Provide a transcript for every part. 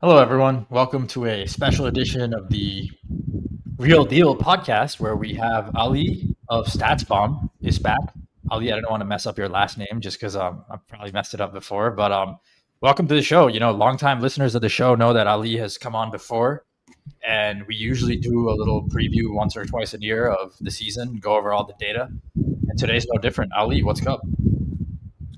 Hello, everyone. Welcome to a special edition of the Real Deal podcast where we have Ali of StatsBomb is back. Ali, I don't want to mess up your last name just because I've probably messed it up before, but welcome to the show. You know, longtime listeners of the show know that Ali has come on before, and we usually do a little preview once or twice a year of the season, go over all the data, and today's no different. Ali, what's up?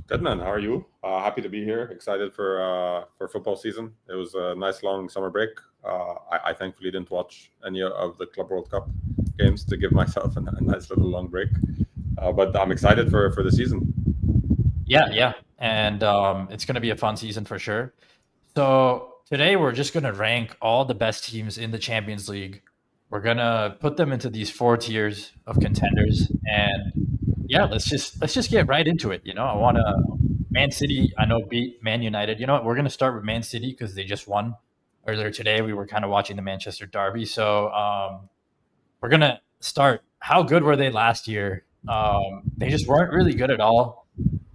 Good man, how are you? Happy to be here. Excited for football season. It was a nice long summer break. I thankfully didn't watch any of the Club World Cup games to give myself a nice little long break. But I'm excited for the season. Yeah, and it's going to be a fun season for sure. So today we're just going to rank all the best teams in the Champions League. We're going to put them into these 4 tiers of contenders, and yeah, let's just get right into it. You know, I want to Man City. I know beat Man United. You know what? We're going to start with Man City because they just won earlier today. We were kind of watching the Manchester derby, so we're going to start. How good were they last year? They just weren't really good at all.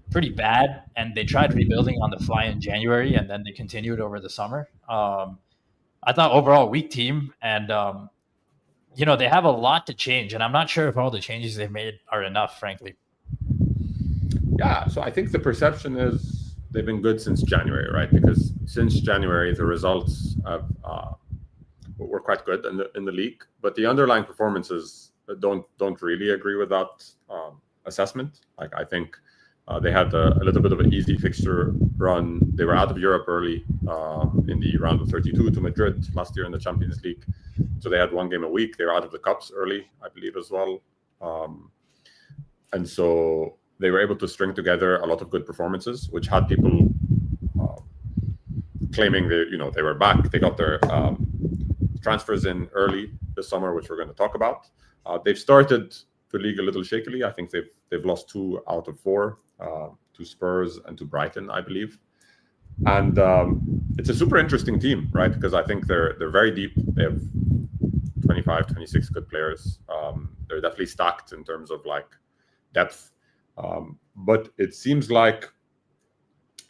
Pretty bad, and they tried rebuilding on the fly in January, and then they continued over the summer. I thought overall weak team, and they have a lot to change, and I'm not sure if all the changes they've made are enough, frankly. Yeah, so I think the perception is they've been good since January, right? Because since January, the results were quite good in the league, but the underlying performances don't really agree with that assessment. Like I think they had a little bit of an easy fixture run. They were out of Europe early in the round of 32 to Madrid last year in the Champions League. So they had one game a week. They were out of the cups early, I believe, as well. And so they were able to string together a lot of good performances, which had people claiming they were back. They got their transfers in early this summer, which we're going to talk about. They've started the league a little shakily. I think they've lost 2 out of 4 to Spurs and to Brighton, I believe. And it's a super interesting team, right? Because I think they're very deep. They have 25, 26 good players. They're definitely stacked in terms of like depth. But it seems like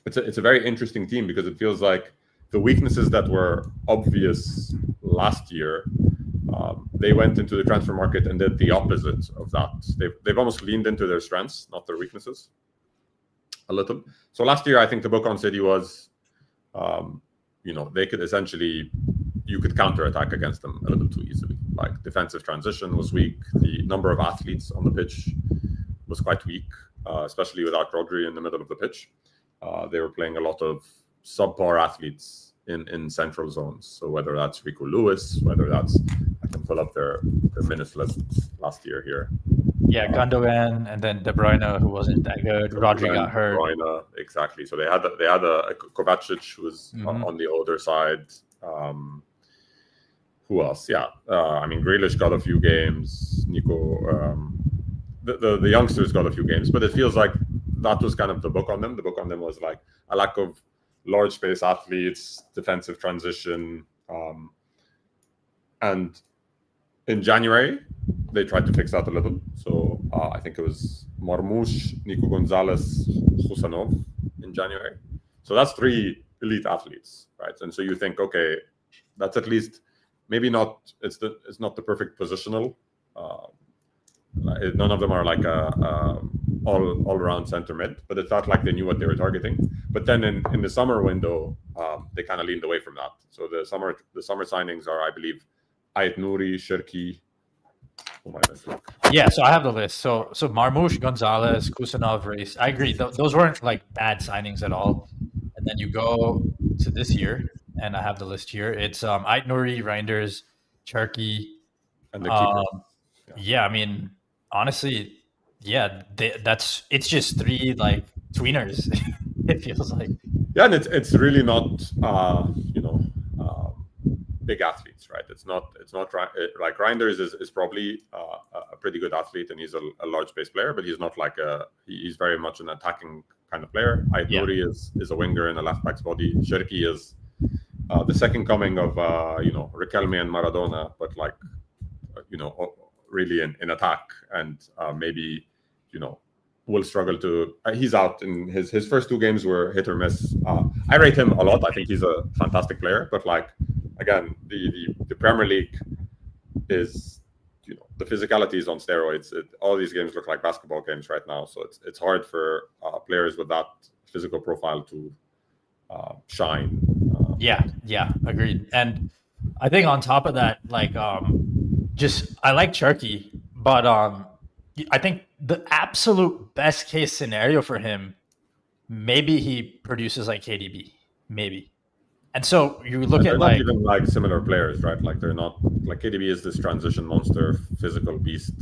it's a very interesting team because it feels like the weaknesses that were obvious last year, they went into the transfer market and did the opposite of that. They've almost leaned into their strengths, not their weaknesses, a little. So last year, I think the book on City was, they could essentially, you could counterattack against them a little too easily. Like defensive transition was weak. The number of athletes on the pitch was quite weak, especially without Rodri in the middle of the pitch. They were playing a lot of subpar athletes in central zones. So whether that's Rico Lewis, whether that's, I can pull up their minutes list last year here. Yeah, Gundogan and then De Bruyne, who wasn't that good. Rodri got hurt. De Bruyne, exactly. So they had a Kovacic who was on the older side. Who else? Yeah, Grealish got a few games. Nico, the youngsters got a few games, but it feels like that was kind of the book on them. The book on them was like a lack of large space athletes, defensive transition, and in January they tried to fix that a little. So I think it was Marmoush, Nico Gonzalez, Husanov in January. So that's 3 elite athletes, right? And so you think, okay, that's at least maybe not. It's not the perfect positional. None of them are like a all around center mid, but it felt like they knew what they were targeting. But then in the summer window, they kind of leaned away from that. So the summer signings are, I believe, Ait Nouri, Shirki. Yeah, so I have the list. So Marmoush, Gonzalez, Kusanov, Reis. I agree. Those weren't like bad signings at all. And then you go to this year, and I have the list here. It's Ait Nouri, Reinders, Cherky. And the keepers. Yeah, I mean, honestly, yeah, it's just 3 like tweeners. It feels like. Yeah, and it's really not big athletes, right? It's not like Reinders is probably a pretty good athlete, and he's a large space player, but he's not like he's very much an attacking kind of player. Ait Nouri is a winger in a left back's body. Cherki is the second coming of Riquelme and Maradona, but like really in attack, and maybe will struggle to. He's out in his first 2 games were hit or miss. I rate him a lot. I think he's a fantastic player, but like again, the Premier League is, the physicality is on steroids. All these games look like basketball games right now, so it's hard for players with that physical profile to shine. Yeah, agreed. And I think on top of that, like I like Cherky, but I think the absolute best case scenario for him, maybe he produces like KDB, maybe. And so you look they're at not even like similar players, right? Like they're not like KDB is this transition monster, physical beast,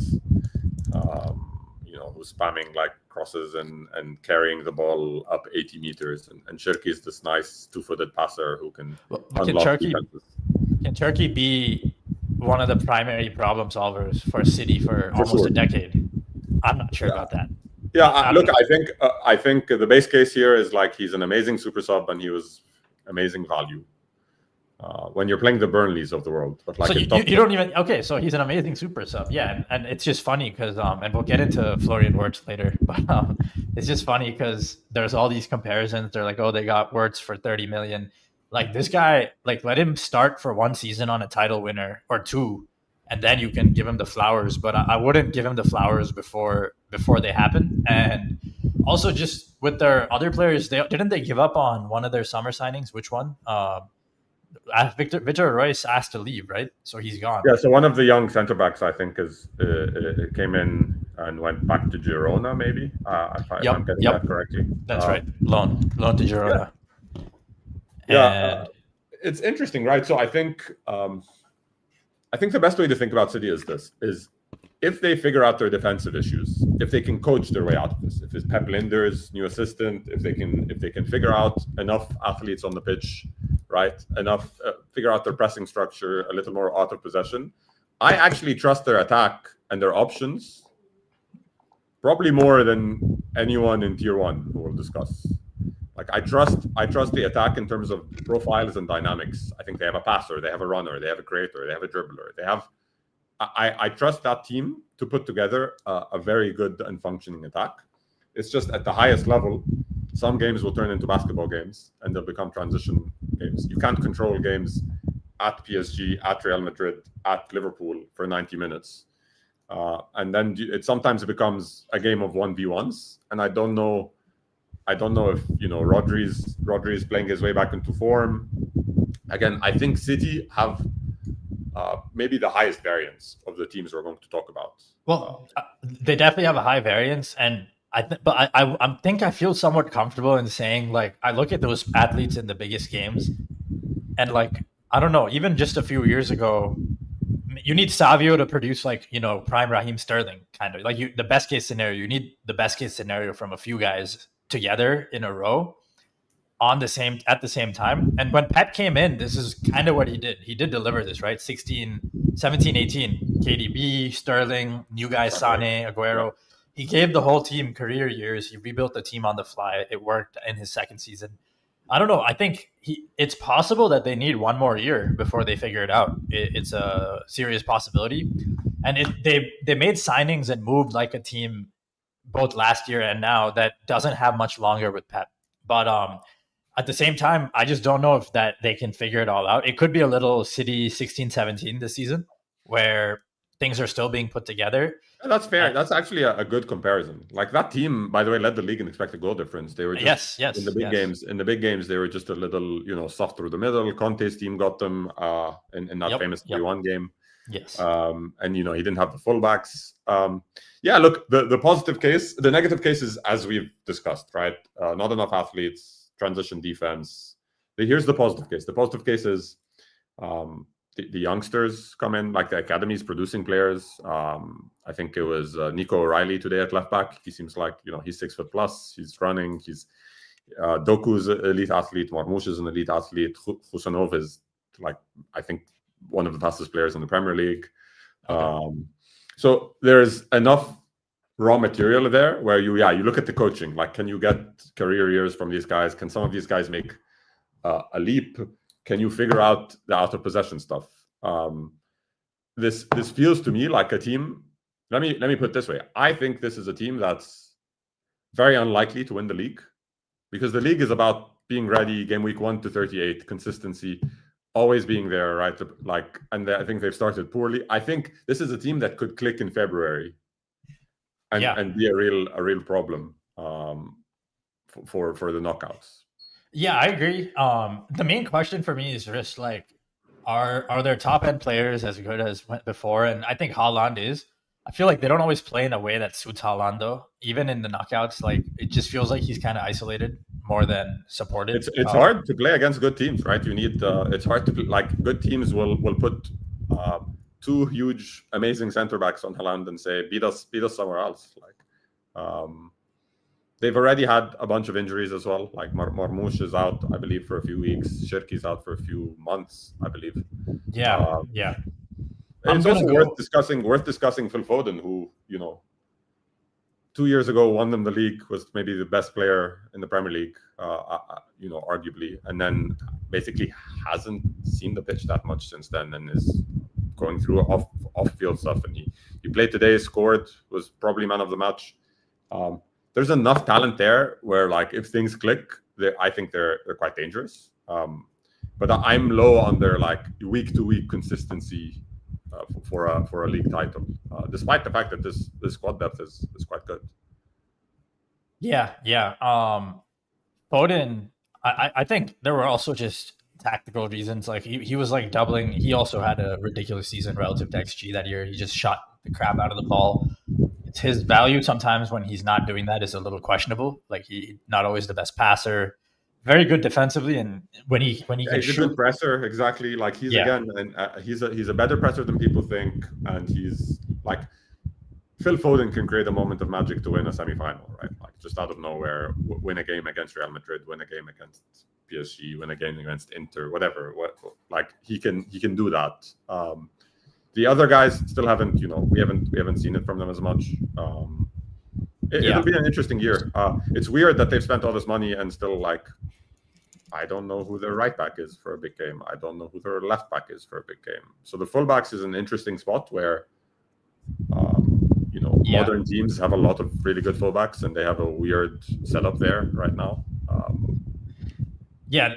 who's spamming like crosses and carrying the ball up 80 meters. And Cherky is this nice 2-footed passer who can unlock defenses. Can Cherky be one of the primary problem solvers for City for almost a decade? I'm not sure about that. Yeah, look, I think the base case here is like he's an amazing super sub and he was amazing value when you're playing the Burnleys of the world. But like, so you don't even so he's an amazing super sub, yeah. And it's just funny because and we'll get into Florian Wirtz later, but it's just funny because there's all these comparisons. They're like, oh, they got Wirtz for 30 million. Like this guy, like let him start for 1 season on a title winner or 2, and then you can give him the flowers. But I wouldn't give him the flowers before they happen. And also, just with their other players, didn't they give up on one of their summer signings? Which one? Victor Royce asked to leave, right? So he's gone. Yeah. So one of the young centre backs, I think, came in and went back to Girona, maybe. If I'm getting that correctly. That's right. Loan to Girona. Yeah. It's interesting, right? So I think the best way to think about City is this: is if they figure out their defensive issues, if they can coach their way out of this, if it's Pep Linder's new assistant, if they can figure out enough athletes on the pitch, right? Enough figure out their pressing structure, a little more out of possession. I actually trust their attack and their options probably more than anyone in Tier 1 who we'll discuss. Like I trust the attack in terms of profiles and dynamics. I think they have a passer, they have a runner, they have a creator, they have a dribbler, they have. I trust that team to put together a very good and functioning attack. It's just at the highest level, some games will turn into basketball games and they'll become transition games. You can't control games at PSG, at Real Madrid, at Liverpool for 90 minutes. And then it sometimes becomes a game of 1v1s. And I don't know if, Rodri's playing his way back into form. Again, I think City have maybe the highest variance of the teams we're going to talk about. Well, they definitely have a high variance, and I think I feel somewhat comfortable in saying, like, I look at those athletes in the biggest games, and like, I don't know, even just a few years ago, you need Savio to produce like, prime Raheem Sterling kind of like the best case scenario. You need the best case scenario from a few guys together in a row at the same time. And when Pep came in, this is kind of what he did. He did deliver this, right? 17, 18, KDB, Sterling, new guys, Sane, Aguero. He gave the whole team career years. He rebuilt the team on the fly. It worked in his second season. I don't know. I think it's possible that they need one more year before they figure it out. It's a serious possibility. And they made signings and moved like a team both last year and now that doesn't have much longer with Pep. But at the same time, I just don't know if that they can figure it all out. It could be a little City 16-17 this season where things are still being put together. That's fair. That's actually a good comparison. Like that team, by the way, led the league in expected goal difference. They were just in the big games. In the big games, they were just a little, soft through the middle. Conte's team got them in that famous 3-1 game. Yes. And he didn't have the fullbacks. Look, the positive case, the negative case is as we've discussed, right? Not enough athletes, transition defense. Here's the positive case. The positive case is the youngsters come in, like the academies producing players. I think it was Nico O'Reilly today at left back. He seems like, he's 6 foot plus. He's running. He's Doku's an elite athlete. Marmoush is an elite athlete. Husanov is I think one of the fastest players in the Premier League. Okay. So there's enough raw material there where you look at the coaching. Like, can you get career years from these guys? Can some of these guys make a leap? Can you figure out the out of possession stuff? This feels to me like a team. Let me put it this way. I think this is a team that's very unlikely to win the league, because the league is about being ready game week 1 to 38, consistency, always being there, right? And I think they've started poorly. I think this is a team that could click in February and be a real problem for the knockouts. Yeah, I agree. The main question for me is just like, are their top end players as good as went before? And I think Haaland is. I feel like they don't always play in a way that suits Haaland, though. Even in the knockouts, like it just feels like he's kind of isolated more than supported. It's hard to play against good teams, right? You need it's hard to like good teams will put two huge amazing center backs on Haaland and say beat us somewhere else. Like they've already had a bunch of injuries as well. Like Marmoush is out, I believe, for a few weeks. Shirky's out for a few months, I believe. Yeah. It's also worth discussing Phil Foden, who 2 years ago won them the league, was maybe the best player in the Premier League, arguably, and then basically hasn't seen the pitch that much since then, and is going through off-field stuff. And he played today, scored, was probably man of the match. There's enough talent there where, like, if things click, I think they're quite dangerous. But I'm low on their like week-to-week consistency for a league title, despite the fact that this squad depth is quite good. Yeah. Foden, I think there were also just tactical reasons. Like he was like doubling. He also had a ridiculous season relative to XG that year. He just shot the crap out of the ball. It's his value sometimes when he's not doing that is a little questionable. Like he's not always the best passer. Very good defensively, and when he can he's a good presser, exactly. Like he's a better presser than people think, and he's like Phil Foden can create a moment of magic to win a semi-final, right? Like just out of nowhere, win a game against Real Madrid, win a game against PSG, win a game against Inter, whatever. Like he can do that. The other guys still haven't, we haven't seen it from them as much. It'll be an interesting year. It's weird that they've spent all this money and still like. I don't know who their right back is for a big game. I don't know who their left back is for a big game. So the fullbacks is an interesting spot where, modern teams have a lot of really good fullbacks, and they have a weird setup there right now.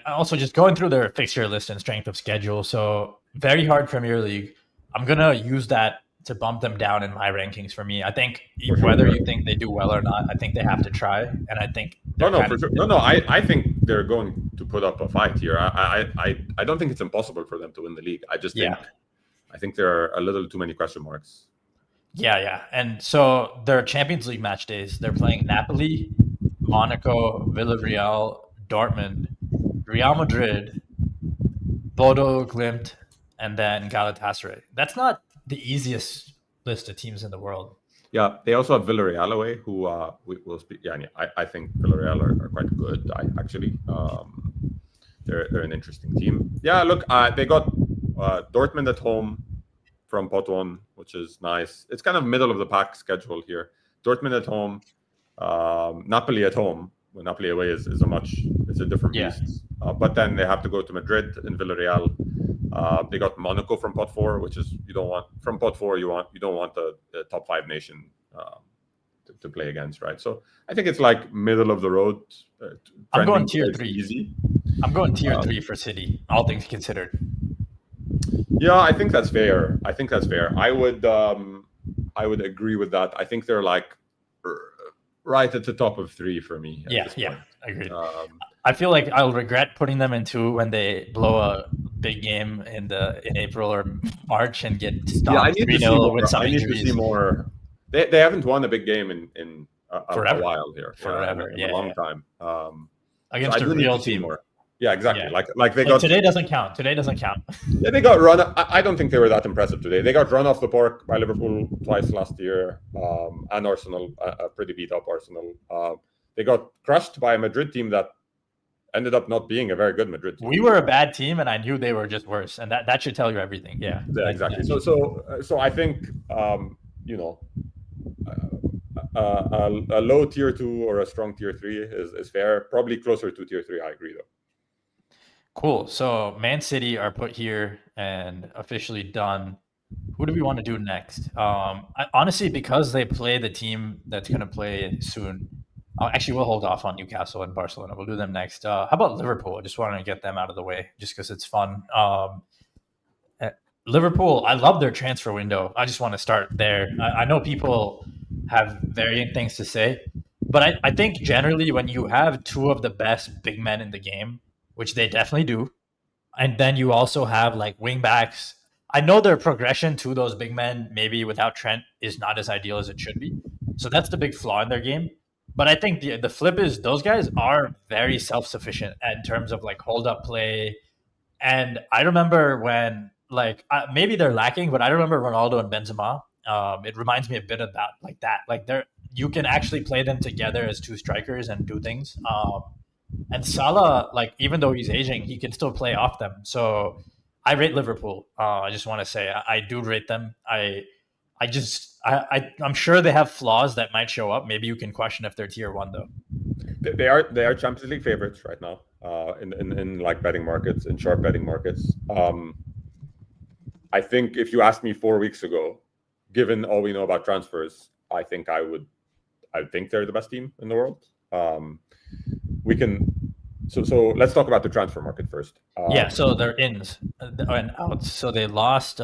Also just going through their fixture list and strength of schedule. So very hard Premier League. I'm going to use that to bump them down in my rankings for me. I think whether you think they do well or not, I think they have to try. And I think I think they're going to put up a fight here. I don't think it's impossible for them to win the league. I just think I think there are a little too many question marks. Yeah. And so their Champions League match days, they're playing Napoli, Monaco, Villarreal, Dortmund, Real Madrid, Bodo Glimt, and then Galatasaray. That's not the easiest list of teams in the world. Yeah, they also have Villarreal away, who will speak. Yeah, I think Villarreal are quite good. They're an interesting team. Yeah, look, they got Dortmund at home from pot 1, which is nice. It's kind of middle of the pack schedule here. Dortmund at home, Napoli at home. Well, Napoli away is a different beast. But then they have to go to Madrid and Villarreal. They got Monaco from pot 4, which is you don't want the top 5 nation to play against, right? So I think it's like middle of the road. I'm going tier 3. Easy. I'm going tier 3 for City, all things considered. Yeah, I think that's fair. I would agree with that. I think they're like right at the top of 3 for me. Yeah, I agree. I feel like I'll regret putting them in 2 when they blow a big game in April or March and get stopped 3-0 with some injuries. I need to see more. They haven't won a big game in a while here. Forever, a long time. Against a real team. More. Yeah, exactly. Yeah. Like they got today doesn't count. Yeah, they got run. I don't think they were that impressive today. They got run off the park by Liverpool twice last year, and Arsenal, a pretty beat up Arsenal. They got crushed by a Madrid team that ended up not being a very good Madrid team. We were a bad team, and I knew they were just worse, and that should tell you everything. Yeah, exactly. So I think a low tier 2 or a strong tier 3 is fair. Probably closer to tier 3. I agree though. Cool. So Man City are put here and officially done. Who do we want to do next? Honestly, because they play the team that's going to play soon, Actually, we'll hold off on Newcastle and Barcelona. We'll do them next. How about Liverpool? I just wanted to get them out of the way just because it's fun. Uh, Liverpool, I love their transfer window. I just want to start there. I know people have varying things to say, but I think generally when you have two of the best big men in the game, which they definitely do, and then you also have like wing backs. I know their progression to those big men, maybe without Trent, is not as ideal as it should be. So that's the big flaw in their game. But I think the flip is those guys are very self sufficient in terms of like hold up play. And I remember when like maybe they're lacking, but I remember Ronaldo and Benzema. It reminds me a bit about like that. Like they're you can actually play them together as two strikers and do things. And Salah, like even though he's aging, he can still play off them. So I rate Liverpool. I just want to say I do rate them. I'm sure they have flaws that might show up. Maybe you can question if they're tier one though. They are Champions League favorites right now. In like betting markets, in sharp betting markets. I think if you asked me 4 weeks ago, given all we know about transfers, I think they're the best team in the world. We can. So let's talk about the transfer market first. Yeah, so they're ins and outs. So they lost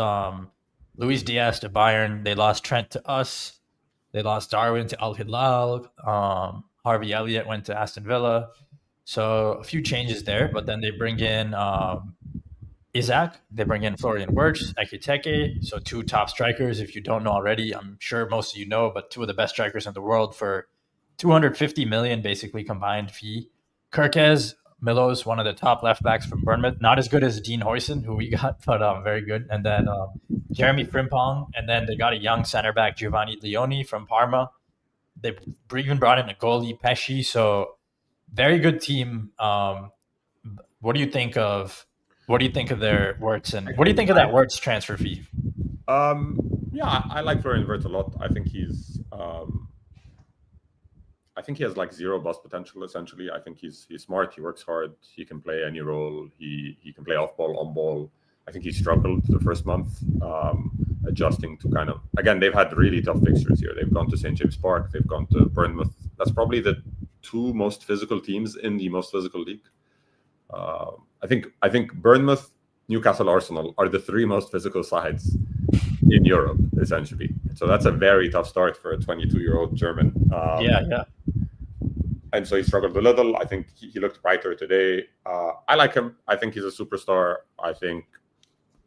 Luis Diaz to Bayern. They lost Trent to us. They lost Darwin to Al Hilal. Harvey Elliott went to Aston Villa. So a few changes there, but then they bring in Isaac. They bring in Florian Wirtz, Ekiteke. So two top strikers. If you don't know already, I'm sure most of you know, but two of the best strikers in the world for 250 million basically combined fee. Kirkez, Milos, one of the top left backs from Bournemouth. Not as good as Dean Huyson, who we got, but very good. And then Jeremy Frimpong. And then they got a young center back, Giovanni Leone from Parma. They even brought in a goalie, Pesci. So very good team. What do you think of their Wirtz and what do you think of that Wirtz transfer fee? Yeah, I like Florian Wirtz a lot. I think he has like zero bust potential. Essentially, I think he's smart. He works hard. He can play any role. He can play off ball, on ball. I think he struggled the first month adjusting to kind of. Again, they've had really tough fixtures here. They've gone to St. James Park. They've gone to Bournemouth. That's probably the two most physical teams in the most physical league. I think Bournemouth, Newcastle, Arsenal are the three most physical sides in Europe, essentially. So that's a very tough start for a 22-year-old German. Yeah. And so he struggled a little. I think he looked brighter today. I like him. I think he's a superstar. I think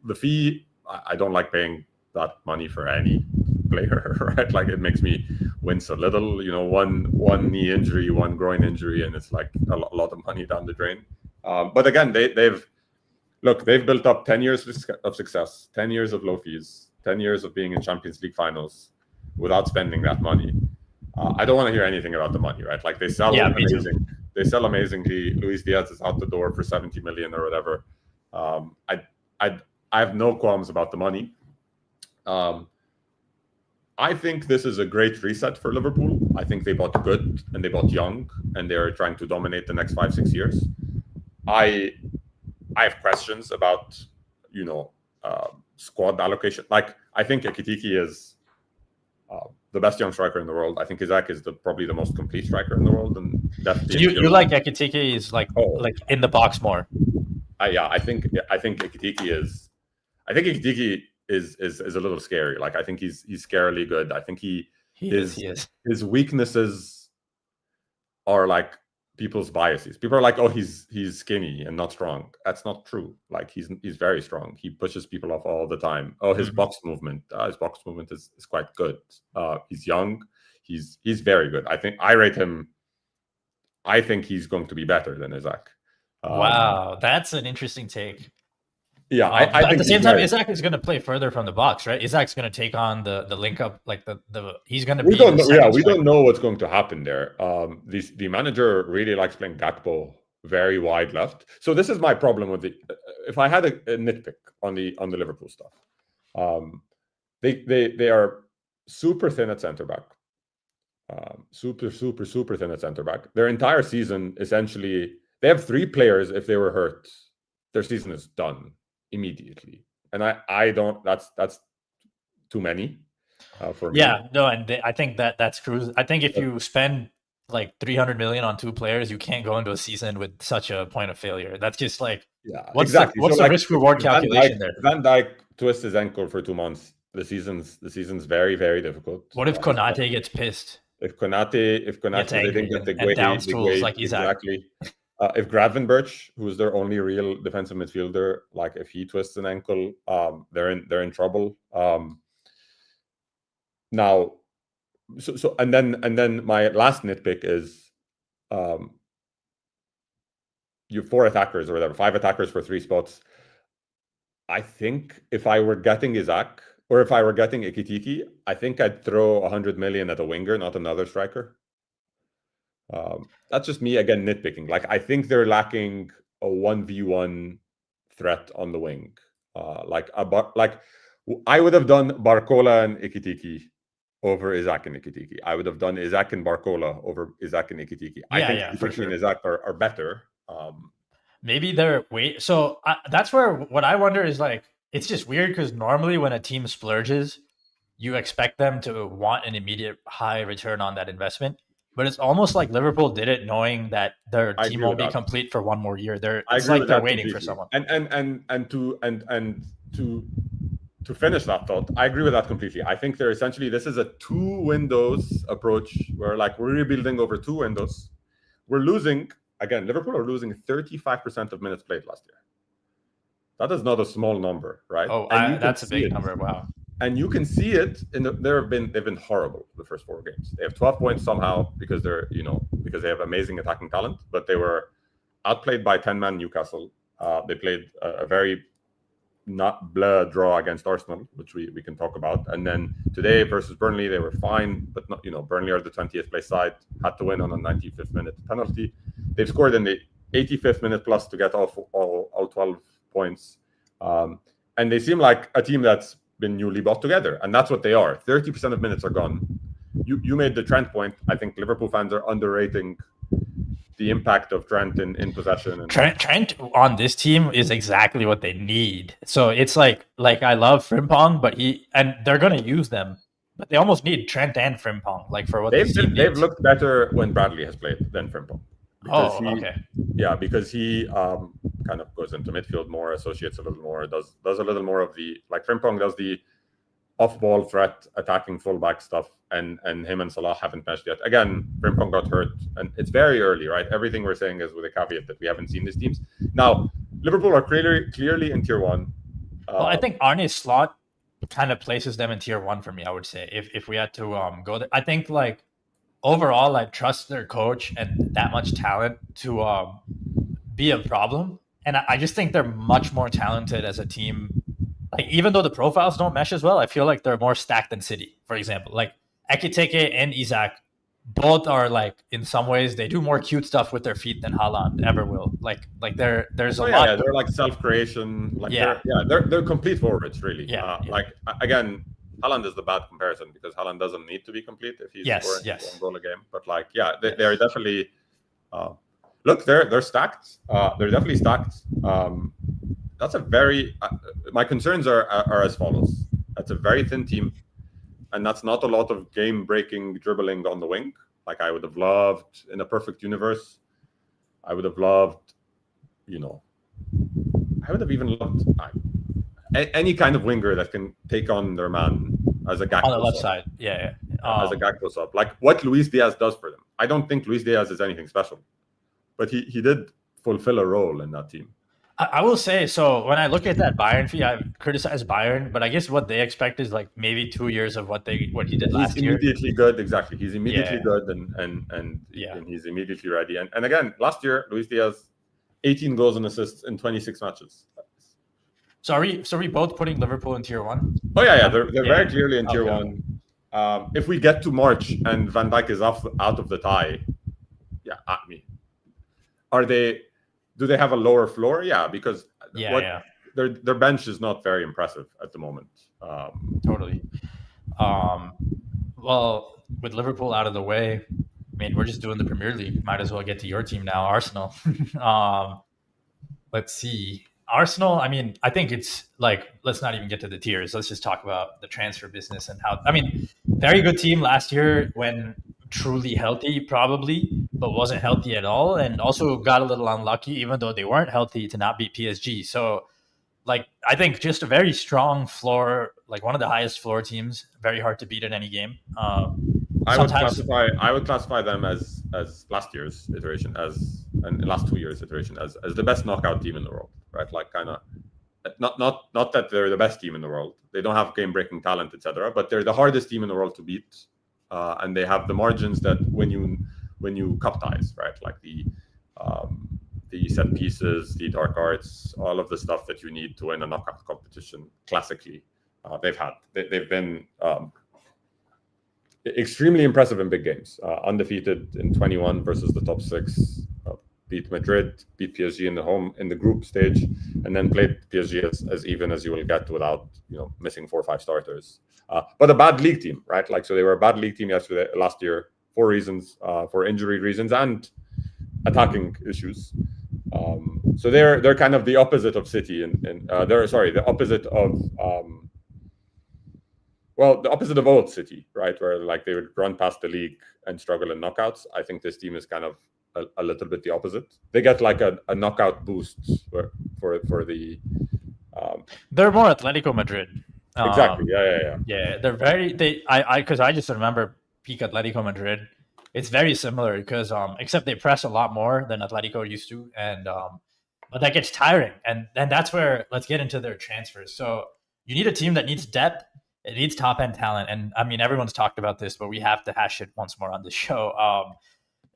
the fee, I don't like paying that money for any player, right? Like it makes me wince a little. You know, one knee injury, one groin injury, and it's like a lot of money down the drain. But again, they've built up 10 years of success, 10 years of low fees, 10 years of being in Champions League finals without spending that money. I don't want to hear anything about the money, right? Like they sell amazing. They sell amazingly. Luis Diaz is out the door for 70 million or whatever. I have no qualms about the money. I think this is a great reset for Liverpool. I think they bought good and they bought young and they're trying to dominate the next 5-6 years. I have questions about, squad allocation. Like, I think Ekitike is the best young striker in the world. I think Isaac is probably the most complete striker in the world. And definitely you like Ekitike is like in the box more. I think Ekitike is. I think Ekitike is a little scary. Like I think he's scarily good. I think he is. His weaknesses are like people's biases. People are like, oh, he's skinny and not strong. That's not true. Like he's very strong. He pushes people off all the time. Oh, his box movement. His box movement is quite good. He's young. He's very good. I think I rate him. I think he's going to be better than Isaac. Wow, that's an interesting take. Yeah, at the same time, Isaac is going to play further from the box, right? Isaac's going to take on the link up, like the he's going to be. We don't know what's going to happen there. The manager really likes playing Gakpo very wide left. So this is my problem with if I had a nitpick on the Liverpool stuff, they are super thin at center back, super thin at center back. Their entire season, essentially, they have 3 players. If they were hurt, their season is done immediately, and I don't. That's too many for me. Yeah, no, and I think that's true. I think if you spend like 300 million on two players, you can't go into a season with such a point of failure. That's just like, Yeah, what's exactly. So the like risk reward if Van Dijk calculation there? Van Dijk twists his ankle for 2 months, the season's very, very difficult. What if Konate gets pissed, If Konate, gets so they didn't angry, get and downs the tools Gueye like Isaac? exactly. If Gravenberch, who's their only real defensive midfielder, like if he twists an ankle, they're in trouble. Now, and then my last nitpick is, you have 4 attackers or whatever, 5 attackers for 3 spots. I think if I were getting Isaac or if I were getting Ikitiki, I think I'd throw 100 million at a winger, not another striker. That's just me again nitpicking. Like I think they're lacking a 1v1 threat on the wing. I would have done Barcola and Ikitiki over Isaac and Ikitiki. I would have done Isaac and Barcola over Isaac and Ikitiki. I think for Ikitiki sure. and Isaac are better. Maybe they're So that's where what I wonder is like, it's just weird because normally when a team splurges, you expect them to want an immediate high return on that investment. But it's almost like Liverpool did it knowing that their I team agree won't with be that. complete for one more year. I It's agree like with they're that waiting for completely. someone. To finish that thought, I agree with that completely. I think they're essentially, this is a 2 windows approach where like we're rebuilding over 2 windows. We're losing again. Liverpool are losing 35% of minutes played last year. That is not a small number, right? Oh, that's a big number. Wow. And you can see it they've been horrible the first 4 games. They have 12 points somehow because because they have amazing attacking talent, but they were outplayed by 10-man Newcastle. They played a very not blah draw against Arsenal, which we can talk about. And then today versus Burnley, they were fine, but not, Burnley are the 20th place side, had to win on a 95th minute penalty. They've scored in the 85th minute plus to get all 12 points. And they seem like a team that's been newly brought together, and that's what they are. 30% of minutes are gone. You made the Trent point. I think Liverpool fans are underrating the impact of Trent in possession. And Trent on this team is exactly what they need. So it's like I love Frimpong, but they're gonna use them, but they almost need Trent and Frimpong, like for what they've looked better when Bradley has played than Frimpong. Okay. Yeah, because he kind of goes into midfield more, associates a little more, does a little more of the, like Frimpong does the off-ball threat, attacking fullback stuff, and him and Salah haven't meshed yet. Again, Frimpong got hurt, and it's very early, right? Everything we're saying is with a caveat that we haven't seen these teams. Now, Liverpool are clearly in tier 1. Well, I think Arne's slot kind of places them in tier 1 for me, I would say, if we had to go there. I think like overall, I trust their coach and that much talent to be a problem. And I just think they're much more talented as a team. Like, even though the profiles don't mesh as well, I feel like they're more stacked than City, for example. Like Ekitike and Isaac, both are like, in some ways, they do more cute stuff with their feet than Haaland ever will. Like there's a lot. Yeah, they're like self-creation. Like they're complete forwards, really. Like again, Haaland is the bad comparison because Haaland doesn't need to be complete if he's scoring one goal a game. But like, they're definitely. Look, they're stacked. They're definitely stacked. That's a very. My concerns are as follows. That's a very thin team, and that's not a lot of game-breaking dribbling on the wing. Like I would have loved in a perfect universe. I would have loved, I would have even loved any kind of winger that can take on their man as a Gakpo on the left side. As a Gakpo sub, like what Luis Diaz does for them. I don't think Luis Diaz is anything special, but he did fulfill a role in that team. I will say, so when I look at that Bayern fee, I've criticized Bayern, but I guess what they expect is like maybe 2 years of what he did last year. He's immediately good, exactly. He's immediately good, and he's immediately ready. And again, last year, Luis Diaz, 18 goals and assists in 26 matches. So are we both putting Liverpool in tier 1? Oh yeah, they're very clearly in tier 1. If we get to March and Van Dijk is out of the tie, do they have a lower floor? Yeah, because their bench is not very impressive at the moment. Totally. Well, with Liverpool out of the way, I mean, we're just doing the Premier League. Might as well get to your team now, Arsenal. Let's see. Arsenal, I mean, I think it's like, let's not even get to the tiers. Let's just talk about the transfer business and how, I mean, very good team last year when truly healthy, probably, but wasn't healthy at all, and also got a little unlucky, even though they weren't healthy, to not beat PSG. So, like, I think just a very strong floor, like one of the highest floor teams, very hard to beat in any game. Sometimes I would classify them as last year's iteration, and last 2 years iteration as the best knockout team in the world, right? Like kind of not that they're the best team in the world. They don't have game breaking talent, etc. But they're the hardest team in the world to beat, and they have the margins that when you cup ties, right? Like the set pieces, the dark arts, all of the stuff that you need to win a knockout competition. Classically, they've been extremely impressive in big games. Undefeated in 21 versus the top six. Beat Madrid, beat PSG in the group stage, and then played PSG as even as you will get without missing 4 or 5 starters. But a bad league team, right? Like, so they were a bad league team last year for reasons, for injury reasons and attacking issues. So they're kind of the opposite of City, and the opposite of the opposite of old City, right? Where like they would run past the league and struggle in knockouts. I think this team is kind of a little bit the opposite. They get like a knockout boost for the. They're more Atletico Madrid. Exactly. Yeah, they're very because I just remember peak Atletico Madrid. It's very similar because except they press a lot more than Atletico used to, and but that gets tiring, and then that's where let's get into their transfers. So you need a team that needs depth. It needs top end talent, and I mean everyone's talked about this, but we have to hash it once more on the show.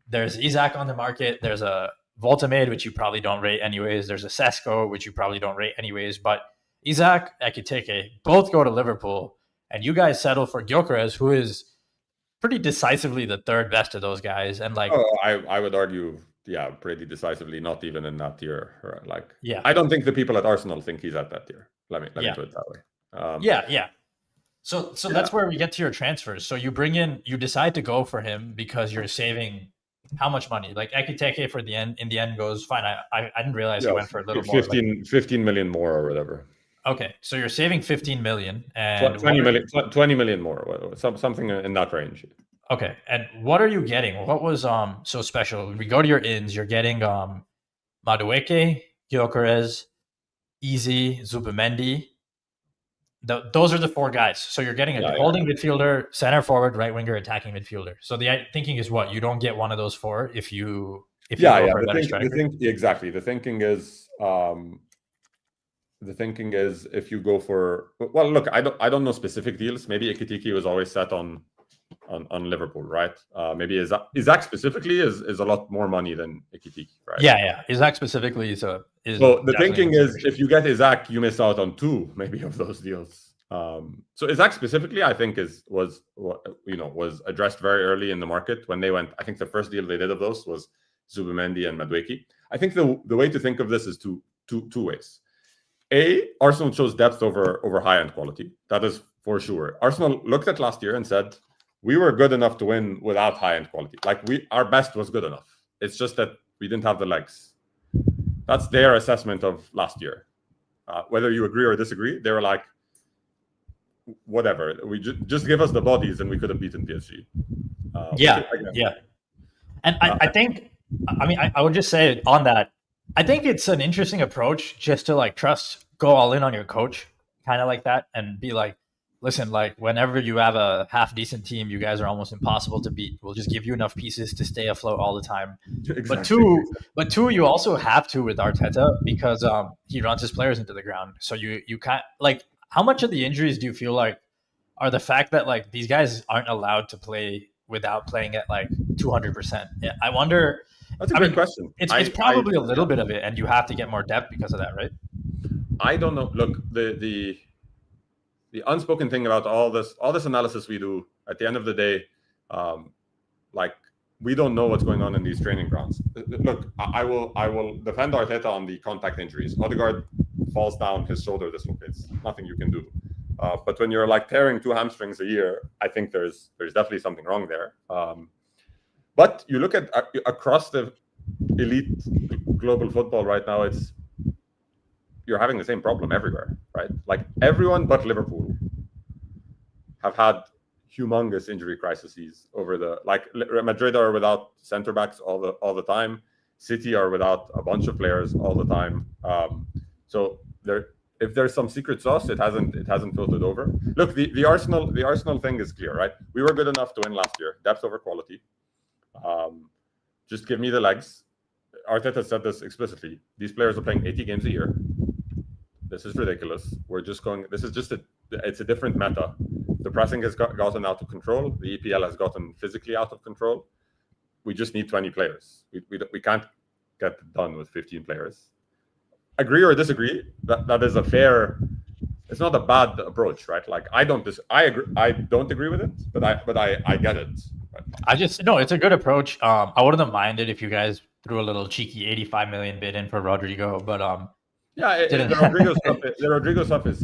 There's Isaac on the market. There's a Voltamade, which you probably don't rate anyways. There's a Sesko, which you probably don't rate anyways. But Isaac, Ekitike, both go to Liverpool, and you guys settle for Gyökeres, who is pretty decisively the third best of those guys. And like, I would argue, pretty decisively, not even in that tier. Like, yeah, I don't think the people at Arsenal think he's at that tier. Let me put it that way. Yeah. So that's where we get to your transfers. So you decide to go for him because you're saving how much money? Like Ekiteke in the end goes fine. I didn't realize he went for a little 15 million more or whatever. Okay, so you're saving 15 million and 20 million more, something in that range. Okay, and what are you getting? What was so special? When we go to your ins, you're getting Madueke, Gyökeres, Easy, Zubimendi. Those are the 4 guys. So you're getting a holding midfielder, center forward, right winger, attacking midfielder. So the thinking is what? You don't get one of those 4 if you go for a better striker. Exactly. The thinking is if you go for look, I don't know specific deals. Maybe Ekitike was always set on Liverpool, right? Maybe Isaac specifically is a lot more money than Ekitike, right? Yeah. Isaac specifically is so the thinking is if you get Isaac, you miss out on 2 maybe of those deals. So Isaac specifically, I think was addressed very early in the market when they went. I think the first deal they did of those was Zubimendi and Madueke. I think the way to think of this is two ways. Arsenal chose depth over high-end quality. That is for sure. Arsenal looked at last year and said, we were good enough to win without high-end quality. Like our best was good enough. It's just that we didn't have the legs. That's their assessment of last year. Whether you agree or disagree, they were like, whatever. We just give us the bodies and we could have beaten PSG. And I think, I would just say on that, I think it's an interesting approach just to like go all in on your coach, kind of like that, and be like, listen, like whenever you have a half decent team, you guys are almost impossible to beat. We'll just give you enough pieces to stay afloat all the time. Exactly. But two, you also have to with Arteta because he runs his players into the ground. So you can't like how much of the injuries do you feel like are the fact that like these guys aren't allowed to play without playing at like 200%? I wonder. That's a good question. It's probably a little bit of it, and you have to get more depth because of that, right? I don't know. Look, the unspoken thing about all this analysis we do at the end of the day, like we don't know what's going on in these training grounds. Look, I will defend Arteta on the contact injuries. Odegaard falls down, his shoulder dislocates. Nothing you can do. But when you're like tearing 2 hamstrings a year, I think there's definitely something wrong there. But you look at across the elite global football right now, you're having the same problem everywhere, right? Like everyone but Liverpool have had humongous injury crises over the Madrid are without center backs all the time. City are without a bunch of players all the time. So if there's some secret sauce, it hasn't filtered over. Look, the Arsenal thing is clear, right? We were good enough to win last year, depth over quality. Just give me the legs. Arteta said this explicitly. These players are playing 80 games a year. This is ridiculous. We're just going. This is just it's a different meta. The pressing has gotten out of control. The EPL has gotten physically out of control. We just need 20 players. We can't get it done with 15 players. Agree or disagree? That is a fair. It's not a bad approach, right? Like I don't agree with it, but I get it. Right? No, it's a good approach. I wouldn't have minded if you guys threw a little cheeky 85 million bid in for Rodrigo, but the Rodrigo stuff it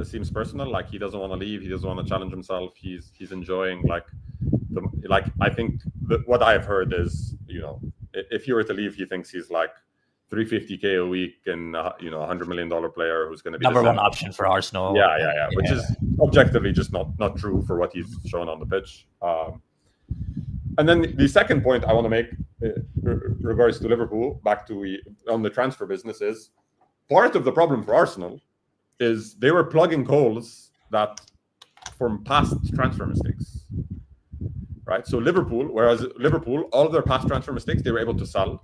seems personal. Like he doesn't want to leave. He doesn't want to challenge himself. He's enjoying I think what I've heard is, if he were to leave, he thinks he's like $350K a week and $100 million player who's going to be number one option for Arsenal. Yeah, which is objectively just not true for what he's shown on the pitch. And then the second point I want to make regards to Liverpool, back to on the transfer business, is part of the problem for Arsenal is they were plugging holes that from past transfer mistakes. Right, so Liverpool, all of their past transfer mistakes, they were able to sell.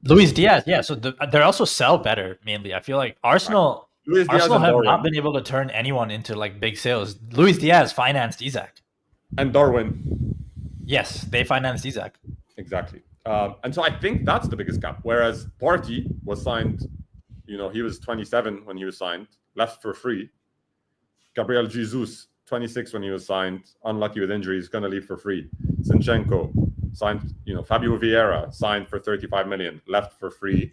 Luis Diaz, yeah. So they also sell better, mainly. I feel like Arsenal have not been able to turn anyone into like big sales. Luis Diaz financed Isak. And Darwin. Yes, they financed Isak. Exactly. And so I think that's the biggest gap. Whereas Partey was signed, he was 27 when he was signed, left for free. Gabriel Jesus, 26 when he was signed, unlucky with injuries, going to leave for free. Zinchenko signed, Fabio Vieira signed for 35 million, left for free.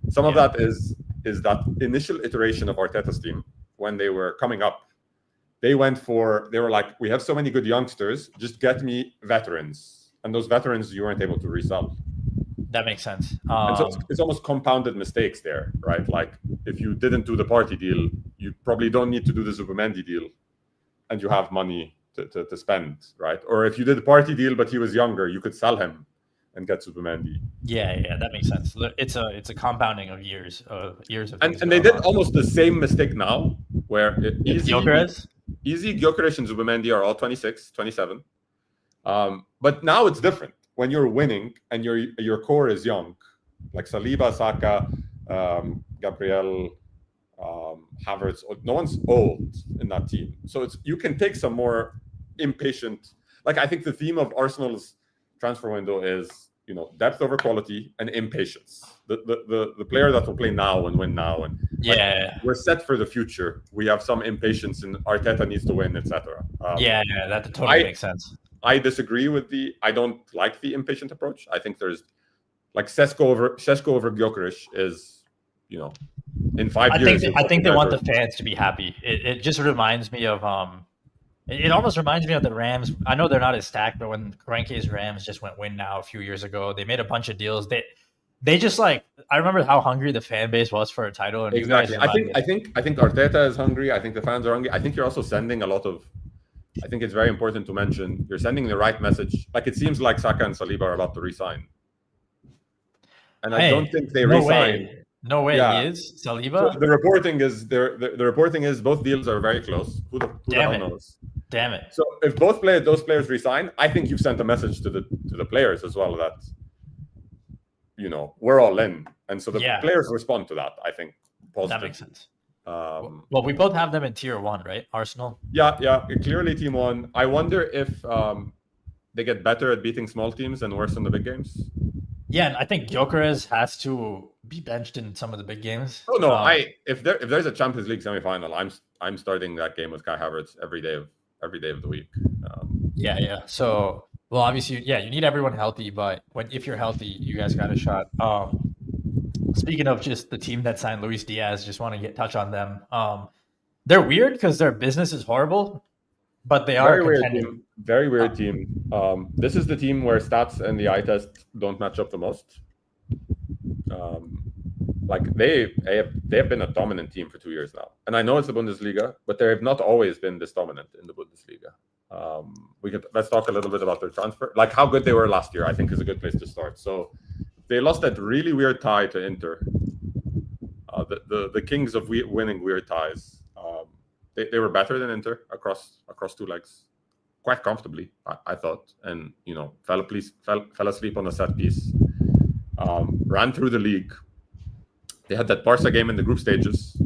Some of that is that initial iteration of Arteta's team when they were coming up. They were like, we have so many good youngsters, just get me veterans. And those veterans you weren't able to resell. That makes sense. And so it's almost compounded mistakes there, right? Like if you didn't do the Partey deal, you probably don't need to do the Zubimendi deal. And you have money to spend, right? Or if you did the Partey deal, but he was younger, you could sell him and get Zubimendi. Yeah, that makes sense. It's a compounding of years of and they did almost the same mistake now, where Gyökeres and Zubimendi are all 26, 27. But now it's different. When you're winning and your core is young, like Saliba, Saka, Gabriel, Havertz, no one's old in that team. So you can take some more impatient. Like I think the theme of Arsenal's transfer window is, depth over quality and impatience. The player that will play now and win now, and we're set for the future. We have some impatience, and Arteta needs to win, etc. That totally makes sense. I disagree with I don't like the impatient approach. I think there's like Sesko over Gyökeres is, in 5 years. I think they want the fans to be happy. It just reminds me of It almost reminds me of the Rams. I know they're not as stacked, but when Kroenke's Rams just win now a few years ago, they made a bunch of deals. They just I remember how hungry the fan base was for a title. And exactly. I think Arteta is hungry. I think the fans are hungry. I think you're also sending a lot of. I think it's very important to mention you're sending the right message. Like it seems like Saka and Saliba are about to resign, and I don't think they resign. No way, he is Saliba. So the reporting is both deals are very close. Who the hell knows? Damn it! So if those players resign, I think you've sent a message to the players as well that we're all in, and so the players respond to that. I think positive. That makes sense. Well, we both have them in tier 1, right? Arsenal. Yeah, clearly team 1. I wonder if they get better at beating small teams and worse in the big games. Yeah, and I think Gyökeres has to be benched in some of the big games. Oh no, if there's a Champions League semifinal, I'm starting that game with Kai Havertz every day of the week. So, well, obviously, you need everyone healthy, but if you're healthy, you guys got a shot. Speaking of just the team that signed Luis Diaz, just want to touch on them. They're weird because their business is horrible, but they are very weird team. This is the team where stats and the eye test don't match up the most. They have been a dominant team for 2 years now, and I know it's the Bundesliga, but they have not always been this dominant in the Bundesliga. Let's talk a little bit about their transfer, like how good they were last year. I think is a good place to start. So they lost that really weird tie to Inter. The kings of winning weird ties. They were better than Inter across two legs, quite comfortably, I thought, and fell asleep on a set piece. Ran through the league. They had that Barca game in the group stages,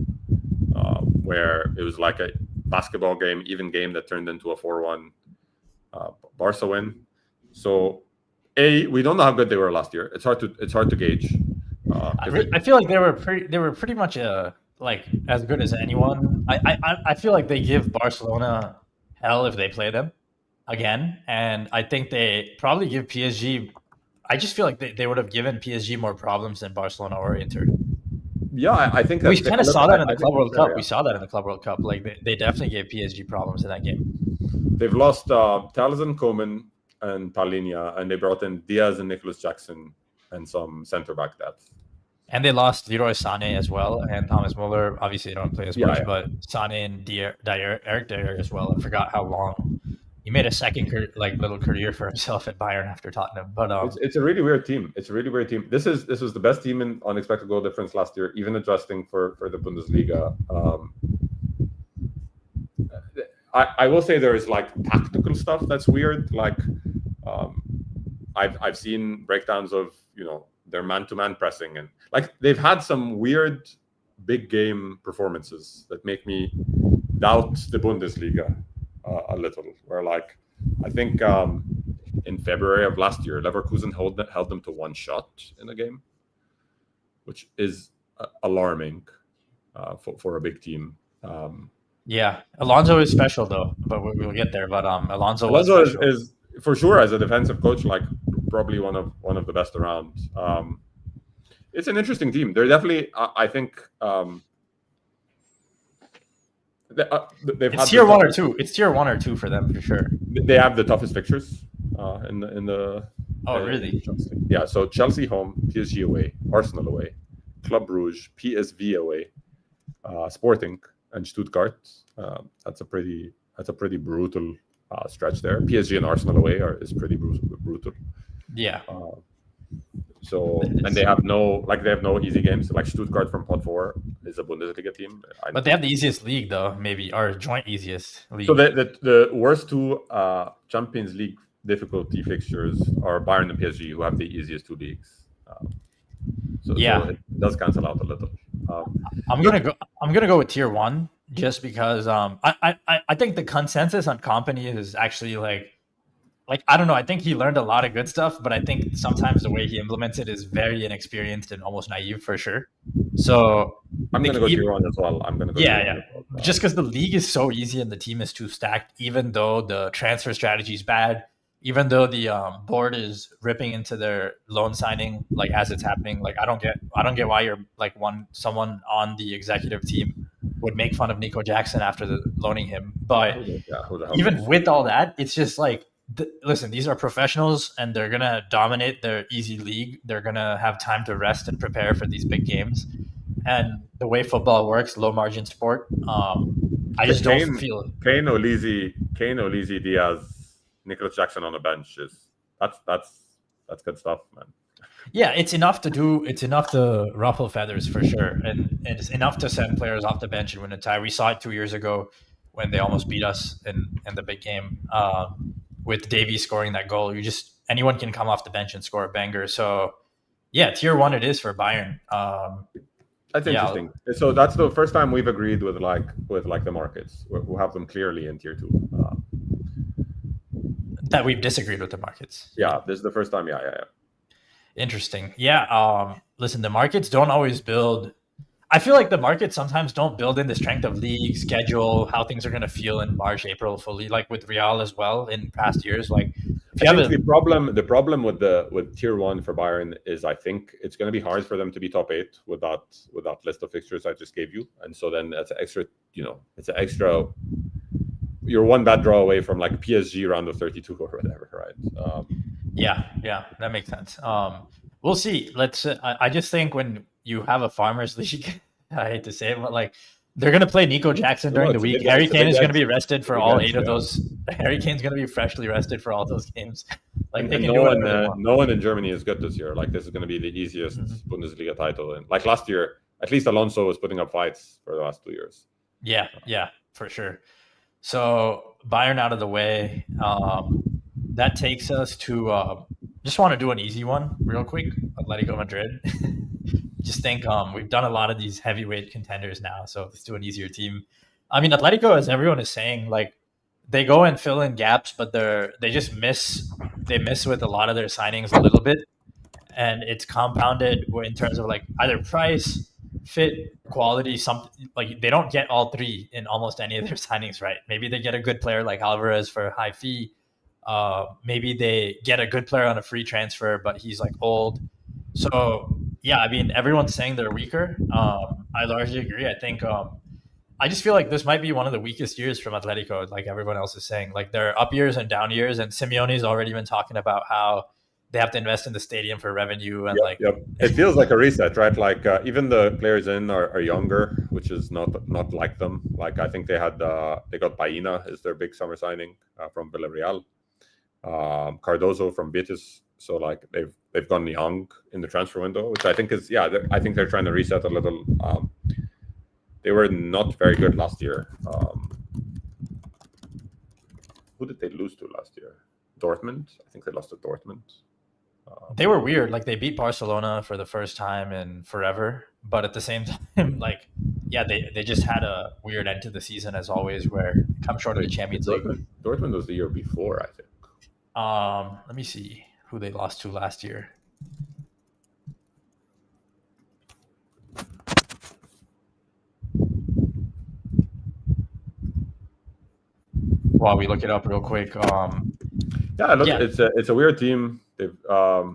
where it was like a basketball game, even game that turned into a 4-1 Barca win. So, we don't know how good they were last year. It's hard to gauge. I feel like they were pretty much like as good as anyone. I feel like they give Barcelona hell if they play them again, and I think they probably give PSG. I just feel like they would have given PSG more problems than Barcelona or Inter. Yeah, I think we kind of saw that in the Club World Cup. Yeah. We saw that in the Club World Cup. Like they definitely gave PSG problems in that game. They've lost Talisman, Koeman, and Palhinha, and they brought in Diaz and Nicholas Jackson and some centre back depth. And they lost Leroy Sané as well, and Thomas Muller. Obviously, they don't play as much, but Sané and Eric Dyer as well. I forgot how long he made a second little career for himself at Bayern after Tottenham. But it's a really weird team. This was the best team in unexpected goal difference last year, even adjusting for the Bundesliga. I will say there is like tactical stuff that's weird. Like I've seen breakdowns of their man-to-man pressing, and like they've had some weird big game performances that make me doubt the Bundesliga a little. Where like I think in February of last year, Leverkusen held them to one shot in a game, which is alarming for a big team. Yeah, Alonso is special though, but we'll get there. But Alonso is for sure as a defensive coach, like probably one of the best around. It's an interesting team. They're definitely, I think, they've it's tier 1 or 2. It's tier 1 or 2 for them for sure. They have the toughest fixtures in the. Oh, really? Yeah. So Chelsea home, PSG away, Arsenal away, Club Brugge, PSV away, Sporting, and Stuttgart. That's a pretty brutal stretch there. PSG and Arsenal away is pretty brutal. Yeah. And they have no easy games. Like Stuttgart from Pot 4 is a Bundesliga team. But they have the easiest league though, maybe, or joint easiest league. So the worst two Champions League difficulty fixtures are Bayern and PSG, who have the easiest two leagues. So it does cancel out a little. I'm gonna go with tier 1 just because I think the consensus on Kompany is actually like I don't know. I think he learned a lot of good stuff, but I think sometimes the way he implements it is very inexperienced and almost naive for sure. So I'm going to go tier 1 as well. I'm going to go. Yeah. Just because the league is so easy and the team is too stacked, even though the transfer strategy is bad, even though the board is ripping into their loan signing like as it's happening. Like I don't get why you're like someone on the executive team would make fun of Nico Jackson after loaning him. But even with all that, it's just like. Listen, these are professionals and they're going to dominate their easy league. They're going to have time to rest and prepare for these big games. And the way football works, low margin sport, I just don't feel it. Kane, Olise, Diaz, Nicholas Jackson on the bench that's good stuff, man. Yeah, it's enough to ruffle feathers for sure. And it's enough to send players off the bench and win a tie. We saw it 2 years ago when they almost beat us in the big game. With Davies scoring that goal, anyone can come off the bench and score a banger. So, yeah, tier 1 it is for Bayern. That's interesting. So that's the first time we've agreed with the markets. We'll have them clearly in tier 2. That we've disagreed with the markets. Yeah, this is the first time. Yeah. Interesting. Yeah. Listen, the markets don't always build. I feel like the markets sometimes don't build in the strength of league schedule, how things are going to feel in March, April fully, like with Real as well in past years. Like the problem with tier 1 for Bayern is I think it's going to be hard for them to be top 8 with that list of fixtures I just gave you. And so then it's an extra. You're one bad draw away from like PSG round of 32 or whatever, right? Yeah, that makes sense. We'll see. I just think when you have a farmers league, I hate to say it, but like They're going to play Nico Jackson during the week. Harry Kane is going to be rested for all 8 of those. Harry Kane's going to be freshly rested for all those games. Like they can do whatever they want. No one in Germany is good this year. Like this is going to be the easiest Bundesliga title. And like last year, at least Alonso was putting up fights for the last 2 years. Yeah, for sure. So Bayern out of the way. That takes us to just want to do an easy one real quick. Atletico Madrid. Just think we've done a lot of these heavyweight contenders now, so let's do an easier team. I mean, Atletico, as everyone is saying, like they go and fill in gaps, but they just miss with a lot of their signings a little bit, and it's compounded in terms of like either price, fit, quality. Something like they don't get all three in almost any of their signings, right? Maybe they get a good player like Alvarez for a high fee. Maybe they get a good player on a free transfer, but he's like old. So yeah, I mean, everyone's saying they're weaker. I largely agree. I think I just feel like this might be one of the weakest years from Atletico, like everyone else is saying. Like there are up years and down years, and Simeone's already been talking about how they have to invest in the stadium for revenue and it feels like a reset, right? Like even the players in are younger, which is not like them. Like I think they got Baena is their big summer signing from Villarreal, Cardozo from Betis. So like they've gone young in the transfer window, which I think is I think they're trying to reset a little. They were not very good last year. Who did they lose to last year? Dortmund. I think they lost to Dortmund. They were weird. Like they beat Barcelona for the first time in forever, but at the same time, like they just had a weird end to the season as always, where they come short of the Champions League. Dortmund was the year before, I think. Let me see who they lost to last year. While we look it up real quick. It's a weird team. They've I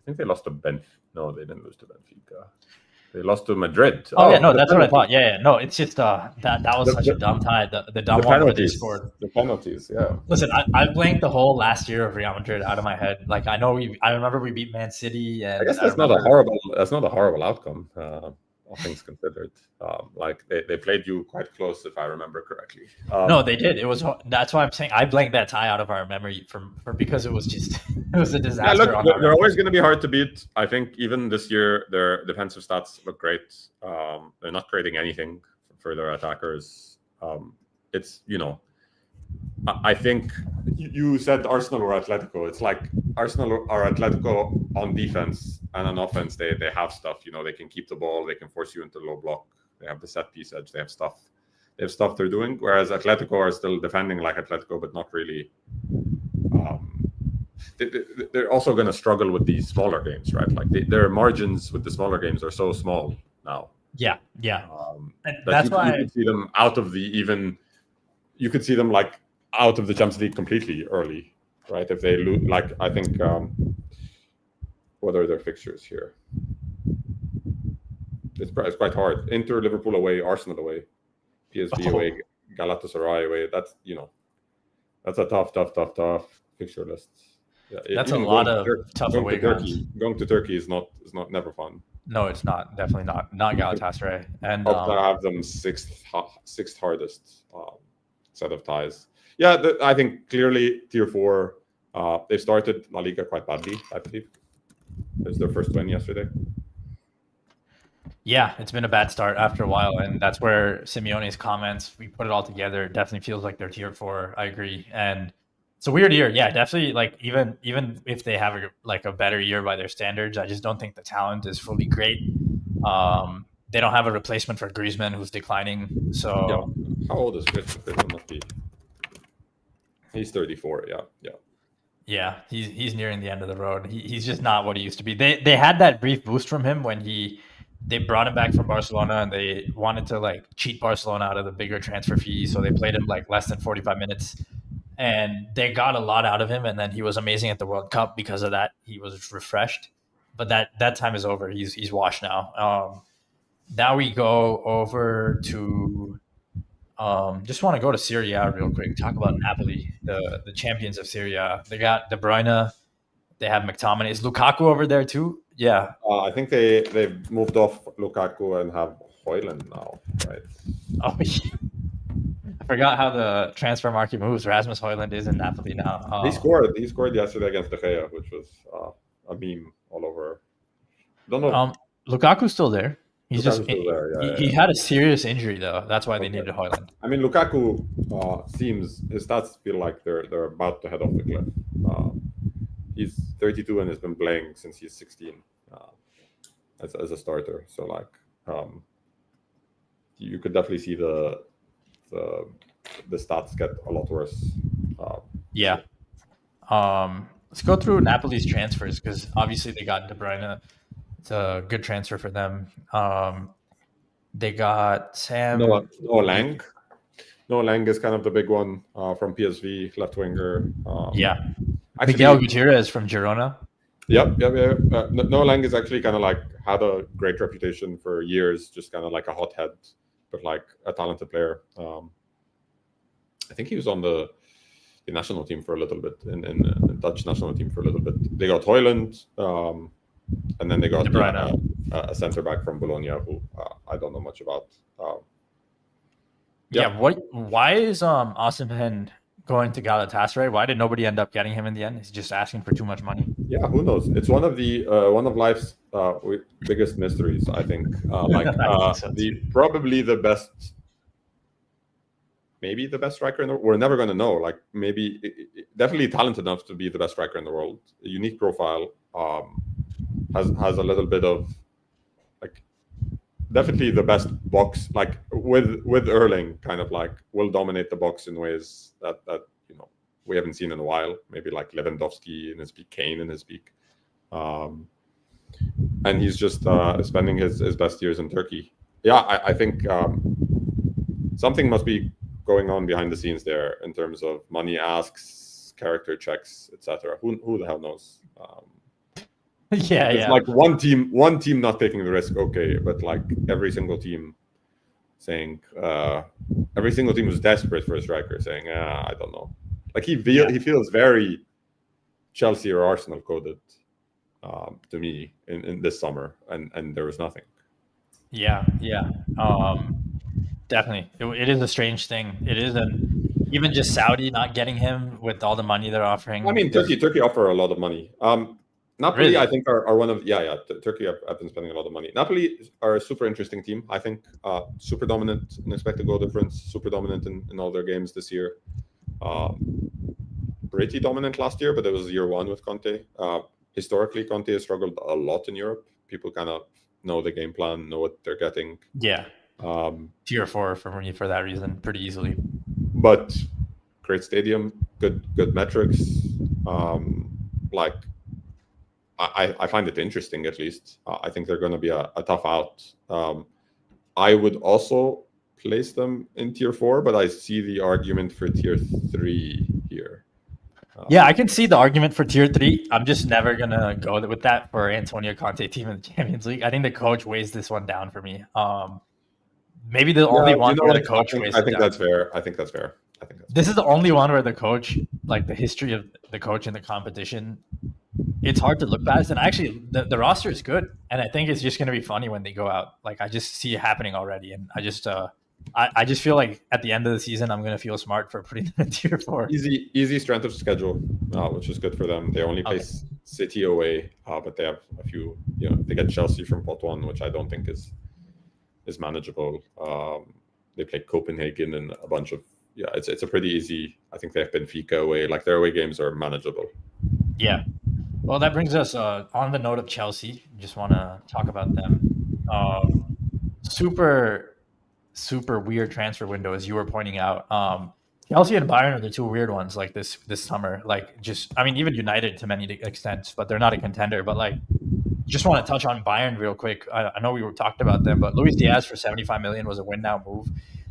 think they lost to Benfica. No, they didn't lose to Benfica. They lost to Madrid. That's what I thought. Yeah. No, it's just that was such a dumb tie. The dumb one where they scored. The penalties, yeah. Listen, I blanked the whole last year of Real Madrid out of my head. Like I remember we beat Man City, and I guess that's not a horrible outcome. All things considered, like they played you quite close, if I remember correctly. No, they did. That's why I'm saying I blanked that tie out of our memory because it was a disaster. Yeah, look, they're always going to be hard to beat. I think even this year their defensive stats look great. They're not creating anything for their attackers. It's I think you said Arsenal or Atletico. It's like Arsenal or Atletico on defense and on offense. They have stuff. They can keep the ball. They can force you into low block. They have the set piece edge. They have stuff. They're doing. Whereas Atletico are still defending like Atletico, but not really. They're also going to struggle with these smaller games, right? Like their margins with the smaller games are so small now. Yeah. And that's why you could see them out of the even. You could see them like out of the Champions League completely early, right? If they lose, like I think, what are their fixtures here? It's quite hard. Inter, Liverpool away, Arsenal away, PSV away, Galatasaray away. That's a tough fixture list. Yeah, that's a lot of tough away games. Going to Turkey is never fun. No, it's not. Definitely not. Not Galatasaray. And I have them sixth hardest set of ties. Yeah, I think clearly tier 4. They started La Liga quite badly, I believe. It's their first win yesterday. Yeah, it's been a bad start after a while, and that's where Simeone's comments, we put it all together, definitely feels like they're tier 4. I agree. And it's a weird year. Yeah, definitely. Like even if they have a better year by their standards, I just don't think the talent is fully great. They don't have a replacement for Griezmann, who's declining. So yeah. How old is Griezmann? Must be. He's 34. Yeah. Yeah, he's nearing the end of the road. He's just not what he used to be. They had that brief boost from him when they brought him back from Barcelona, and they wanted to like cheat Barcelona out of the bigger transfer fee. So they played him like less than 45 minutes, and they got a lot out of him. And then he was amazing at the World Cup because of that. He was refreshed, but that time is over. He's washed now. Now we go over to. Just want to go to Serie A real quick. Talk about Napoli, the champions of Serie A. They got De Bruyne. They have McTominay. Is Lukaku over there too? Yeah. I think they've moved off Lukaku and have Højlund now, right? Oh, yeah. I forgot how the transfer market moves. Rasmus Højlund is in Napoli now. He scored yesterday against De Gea, which was a meme all over. Don't know. Lukaku's still there. He's Lukaku's still there. Yeah, he had a serious injury though. That's why they needed Højlund. I mean, Lukaku seems his stats feel like they're about to head off the cliff. He's 32 and has been playing since he's 16 as a starter. So like, you could definitely see the stats get a lot worse. Yeah. Let's go through Napoli's transfers because obviously they got De Bruyne. It's a good transfer for them. They got Sam. Noah Lang. Noah Lang is kind of the big one from PSV, left winger. Yeah. Actually, Miguel Gutierrez from Girona. Yep. Noah Lang is actually kind of like had a great reputation for years, just kind of like a hothead, but like a talented player. I think he was on the national team for a little bit, in the Dutch national team for a little bit. They got Højlund, and then they got a center back from Bologna, who I don't know much about. Why is Osimhen going to Galatasaray? Why did nobody end up getting him in the end? He's just asking for too much money. Yeah, who knows? It's one of life's biggest mysteries, I think. Probably the best. Maybe the best striker in the world. We're never going to know. Like maybe, definitely talented enough to be the best striker in the world. A unique profile. Has a little bit of like definitely the best box. Like with Erling, kind of like will dominate the box in ways that we haven't seen in a while. Maybe like Lewandowski in his peak, Kane in his peak. And he's just spending his best years in Turkey. Yeah, I think something must be going on behind the scenes there in terms of money asks, character checks, etc. Who the hell knows? It's like one team not taking the risk, okay, but like every single team saying, every single team was desperate for a striker, saying, I don't know. Like he feels very Chelsea or Arsenal coded to me in this summer, and there was nothing. Definitely. It is a strange thing. It is even just Saudi not getting him with all the money they're offering. I mean, Turkey offer a lot of money. Napoli, really? I think, are one of Turkey have been spending a lot of money. Napoli are a super interesting team. I think super dominant in expected goal difference, super dominant in all their games this year. Pretty dominant last year, but it was year one with Conte. Historically, Conte has struggled a lot in Europe. People kind of know the game plan, know what they're getting. Yeah. Tier 4 for me for that reason, pretty easily. But great stadium, good metrics. I find it interesting, at least. I think they're going to be a tough out. I would also place them in tier 4, but I see the argument for tier 3 here. I can see the argument for tier 3. I'm just never going to go with that for Antonio Conte team in the Champions League. I think the coach weighs this one down for me. Maybe the only one where the coach weighs it down. I think that's fair. This is the only one where the coach, like the history of the coach in the competition, it's hard to look past. And actually, the roster is good. And I think it's just going to be funny when they go out. Like, I just see it happening already. And I just feel like at the end of the season, I'm going to feel smart for putting them in tier 4. Easy strength of schedule, which is good for them. They only play City away, but they have a few, they get Chelsea from pot 1, which I don't think is manageable. They play Copenhagen and a bunch of, it's a pretty easy. I think they have Benfica away. Like their away games are manageable. Yeah. Well, that brings us on the note of Chelsea. Just want to talk about them. Super weird transfer window, as you were pointing out. Chelsea and Bayern are the two weird ones like this summer. Like even United to many extents, but they're not a contender. But like, just want to touch on Bayern real quick. I know we talked about them, but Luis Diaz for 75 million was a win now move.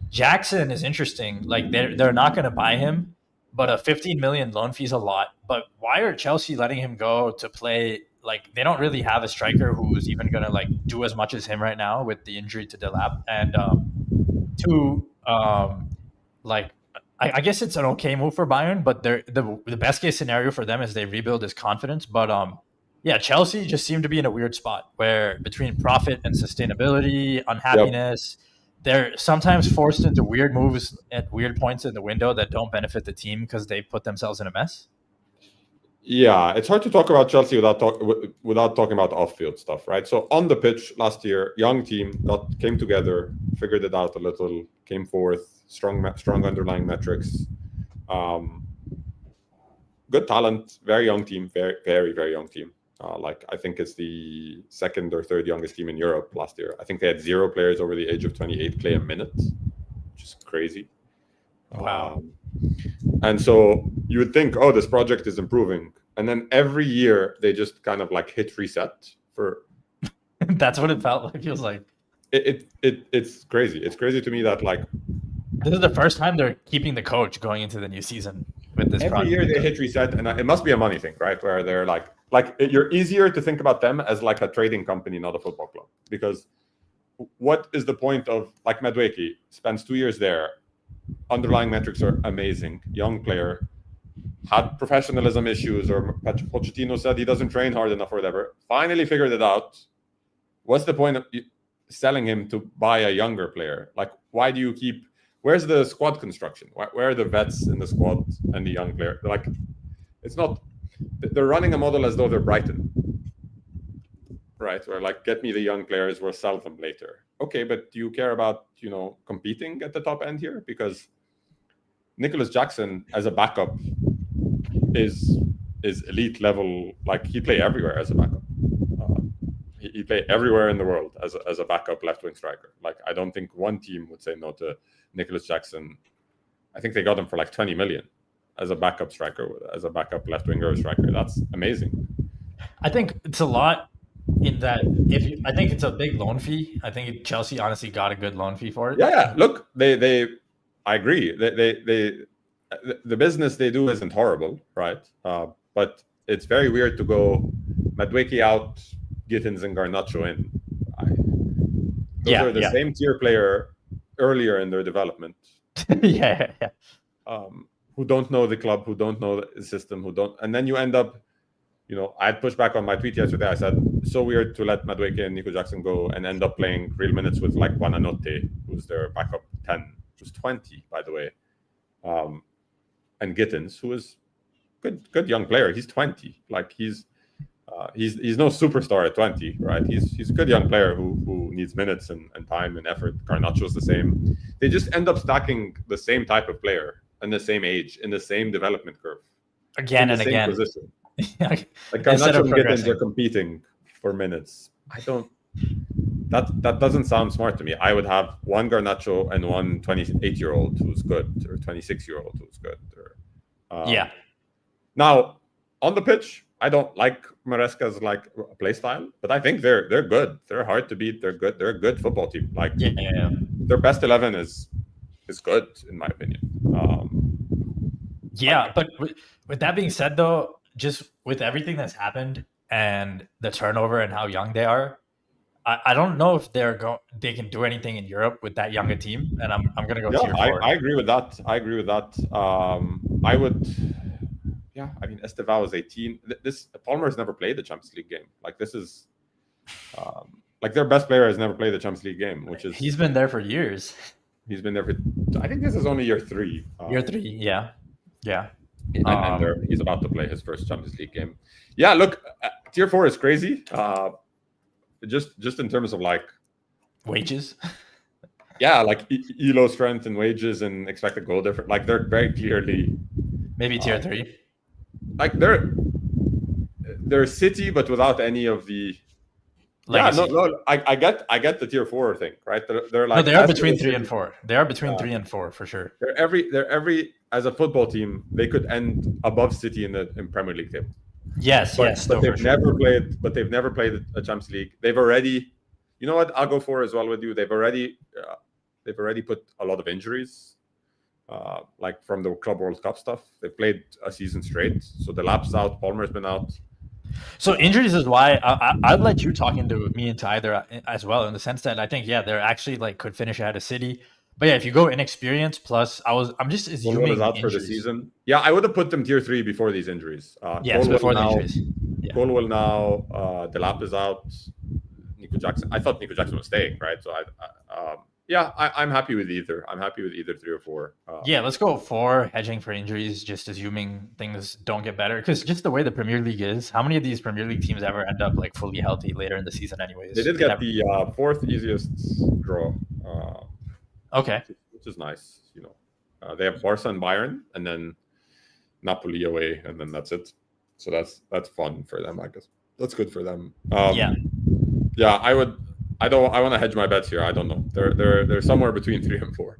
Jackson is interesting. Like they're not going to buy him, but a 15 million loan fee is a lot. But why are Chelsea letting him go to play? Like they don't really have a striker who's even going to like do as much as him right now with the injury to Delap. And I guess it's an okay move for Bayern, but the best case scenario for them is they rebuild his confidence. But Yeah, Chelsea just seem to be in a weird spot where between profit and sustainability, unhappiness, they're sometimes forced into weird moves at weird points in the window that don't benefit the team because they put themselves in a mess. Yeah, it's hard to talk about Chelsea without talking about off-field stuff, right? So on the pitch last year, young team came together, figured it out a little, came forth, strong underlying metrics, good talent, very young team, very very very young team. I think it's the second or third youngest team in Europe last year. I think they had 0 players over the age of 28 play a minute, which is crazy. Wow. And so you would think, oh, this project is improving. And then every year they just kind of like hit reset for. That's what it feels like. It's crazy. It's crazy to me that like. This is the first time they're keeping the coach going into the new season with this every year they hit reset, and it must be a money thing, right? Where they're like you're easier to think about them as like a trading company, not a football club. Because what is the point of like Madueke spends 2 years there. Underlying metrics are amazing. Young player, had professionalism issues, or Pochettino said he doesn't train hard enough or whatever. Finally figured it out. What's the point of selling him to buy a younger player? Like, why do you keep? Where's the squad construction? Where are the vets in the squad and the young player? Like, it's not. They're running a model as though they're Brighton, right? Where like, get me the young players, we'll sell them later. Okay, but do you care about competing at the top end here? Because Nicholas Jackson as a backup is elite level. Like, he play everywhere as a backup. He play everywhere in the world as a backup left wing striker. Like, I don't think one team would say no to Nicholas Jackson. I think they got him for like 20 million as a backup striker, as a backup left winger striker. That's amazing. I think it's a lot. In that, I think it's a big loan fee. I think Chelsea honestly got a good loan fee for it. Yeah. Look, I agree. The business they do isn't horrible, right? But it's very weird to go Madueke out, Gittins and Garnacho in. Those are the same tier player earlier in their development. yeah. Who don't know the club, who don't know the system, and then you end up. I had pushed back on my tweet yesterday. I said, so weird to let Madueke and Nico Jackson go and end up playing real minutes with like Buonanotte, who's their backup 10, who's 20, by the way. And Gittins, who is good young player. He's 20. Like, he's no superstar at 20, right? He's a good young player who needs minutes and time and effort. Garnacho's the same. They just end up stacking the same type of player in the same age, in the same development curve. Again and again. Position. Like Garnacho and Gittins are competing for minutes. That doesn't sound smart to me. I would have one Garnacho and one 28-year-old who's good, or 26-year-old who's good. Now, on the pitch, I don't like Maresca's like play style, but I think they're good. They're hard to beat. They're good. They're a good football team. Like, their best 11 is good in my opinion. But with that being said, though, just with everything that's happened and the turnover and how young they are, I don't know if they can do anything in Europe with that younger team. And I'm going to go tier 4. I agree with that. I would. Yeah, I mean, Estevao is 18. Palmer's never played the Champions League game. Like, this is like their best player has never played the Champions League game, which is he's been there for years. He's been there for. I think this is only year 3. Year 3, yeah. And he's about to play his first Champions League game. Yeah, look, tier 4 is crazy. Just in terms of like wages. Yeah, like ELO strength and wages and expected goal difference. Like, they're very clearly maybe tier 3. Like, they're City, but without any of the. Legacy. Yeah, no, I get the tier 4 thing, right? They're like, they are between 3 and 4. They are between 3 and 4 for sure. They're every as a football team, they could end above City in Premier League table. Yes, but they've never played. But they've never played a Champions League. They've already, you know what? I'll go 4 as well with you. They've already put a lot of injuries, like from the Club World Cup stuff. They played a season straight, so the lap's out. Palmer's been out. So injuries is why I'd let you talk into either as well, in the sense that I think they're actually like could finish ahead of City, but if you go inexperience plus I'm just assuming out for the season. Yeah, I would have put them tier 3 before these injuries. Yes, before the injuries. Colwell now. Delap is out. Nico Jackson. I thought Nico Jackson was staying, right? So I'm happy with either. I'm happy with either 3 or 4. Yeah, let's go 4, hedging for injuries, just assuming things don't get better. Because just the way the Premier League is, how many of these Premier League teams ever end up like fully healthy later in the season anyways? They did get the 4th easiest draw. Okay. Which is nice, you know. They have Barca and Bayern, and then Napoli away, and then that's it. So that's fun for them, I guess. That's good for them. Yeah, I want to hedge my bets here. I don't know. They're somewhere between 3 and 4.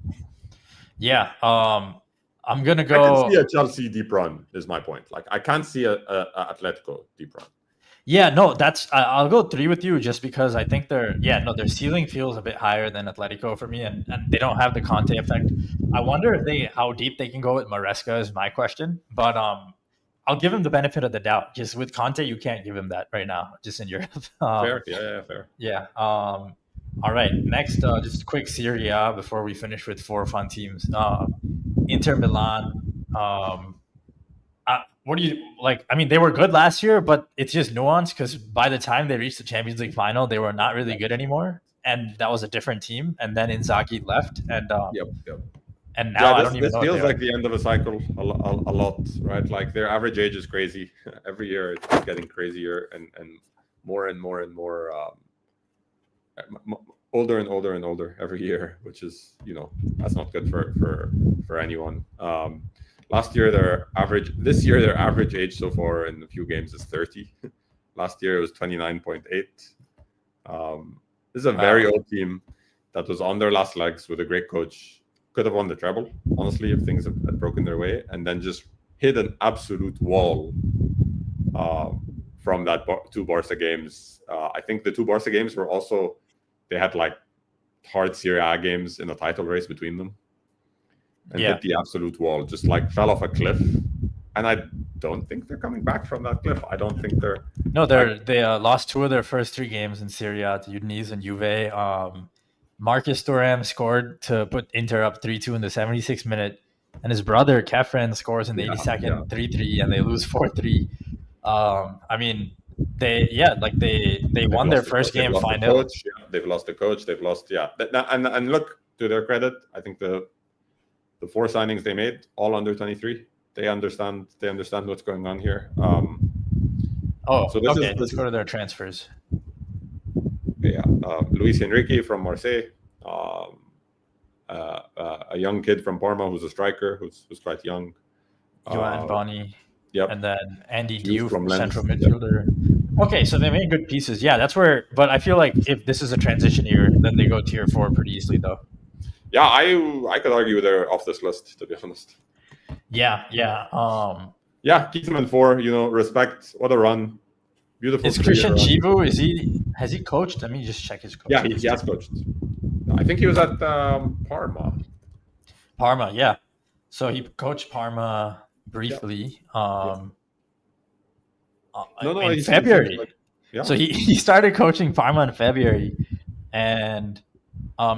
Yeah. I'm gonna go. I can see a Chelsea deep run. Is my point. Like I can't see a Atletico deep run. Yeah, no, I'll go 3 with you just because I think their ceiling feels a bit higher than Atletico for me, and they don't have the Conte effect. I wonder how deep they can go with Maresca is my question, but I'll give him the benefit of the doubt. Just with Conte, you can't give him that right now, just in Europe. Fair, yeah, fair. Yeah. All right, next, just a quick Serie A before we finish with 4 fun teams. Inter Milan. What do you like? I mean, they were good last year, but it's just nuanced because by the time they reached the Champions League final, they were not really good anymore, and that was a different team. And then Inzaghi left, and yep. And now I don't even know. This feels like the end of a cycle a lot, right? Like their average age is crazy. Every year it's getting crazier and more and more and more older and older and older every year, which is, you know, that's not good for anyone. This year, their average age so far in a few games is 30. Last year, it was 29.8. This is a very old team that was on their last legs with a great coach. Could have won the treble, honestly, if things had broken their way, and then just hit an absolute wall from that 2 Barca games. I think the 2 Barca games were also, they had like hard Serie A games in a title race between them. And hit the absolute wall, just like fell off a cliff. And I don't think they're coming back from that cliff. I don't think they're... No, they lost 2 of their first 3 games in Serie A to Udinese and Juve. Marcus Thuram scored to put Inter up 3-2 in the 76th minute. And his brother, Kefren, scores in the 82nd, 3-3, and they lose 4-3. I mean, they won their first game 5-0. They've lost the coach. They've lost, And look, to their credit, I think the 4 signings they made, all under 23. They understand what's going on here. Let's go to their transfers. Yeah, Luis Enrique from Marseille, a young kid from Parma who's a striker who's quite young. Johan Boni. Yep. And then Andy Diouf from Lens. central midfielder. Yep. Okay, so they made good pieces. Yeah, that's where. But I feel like if this is a transition year, then they go tier 4 pretty easily, though. Yeah, I could argue they're off this list, to be honest. Yeah. Keep them in 4. You know, respect. What a run! Beautiful. Is Christian Chivu? Has he coached? Let me just check his coach. Yeah, he has coached. I think he was at Parma. Parma, yeah. So he coached Parma briefly. In February. So he started coaching Parma in February, and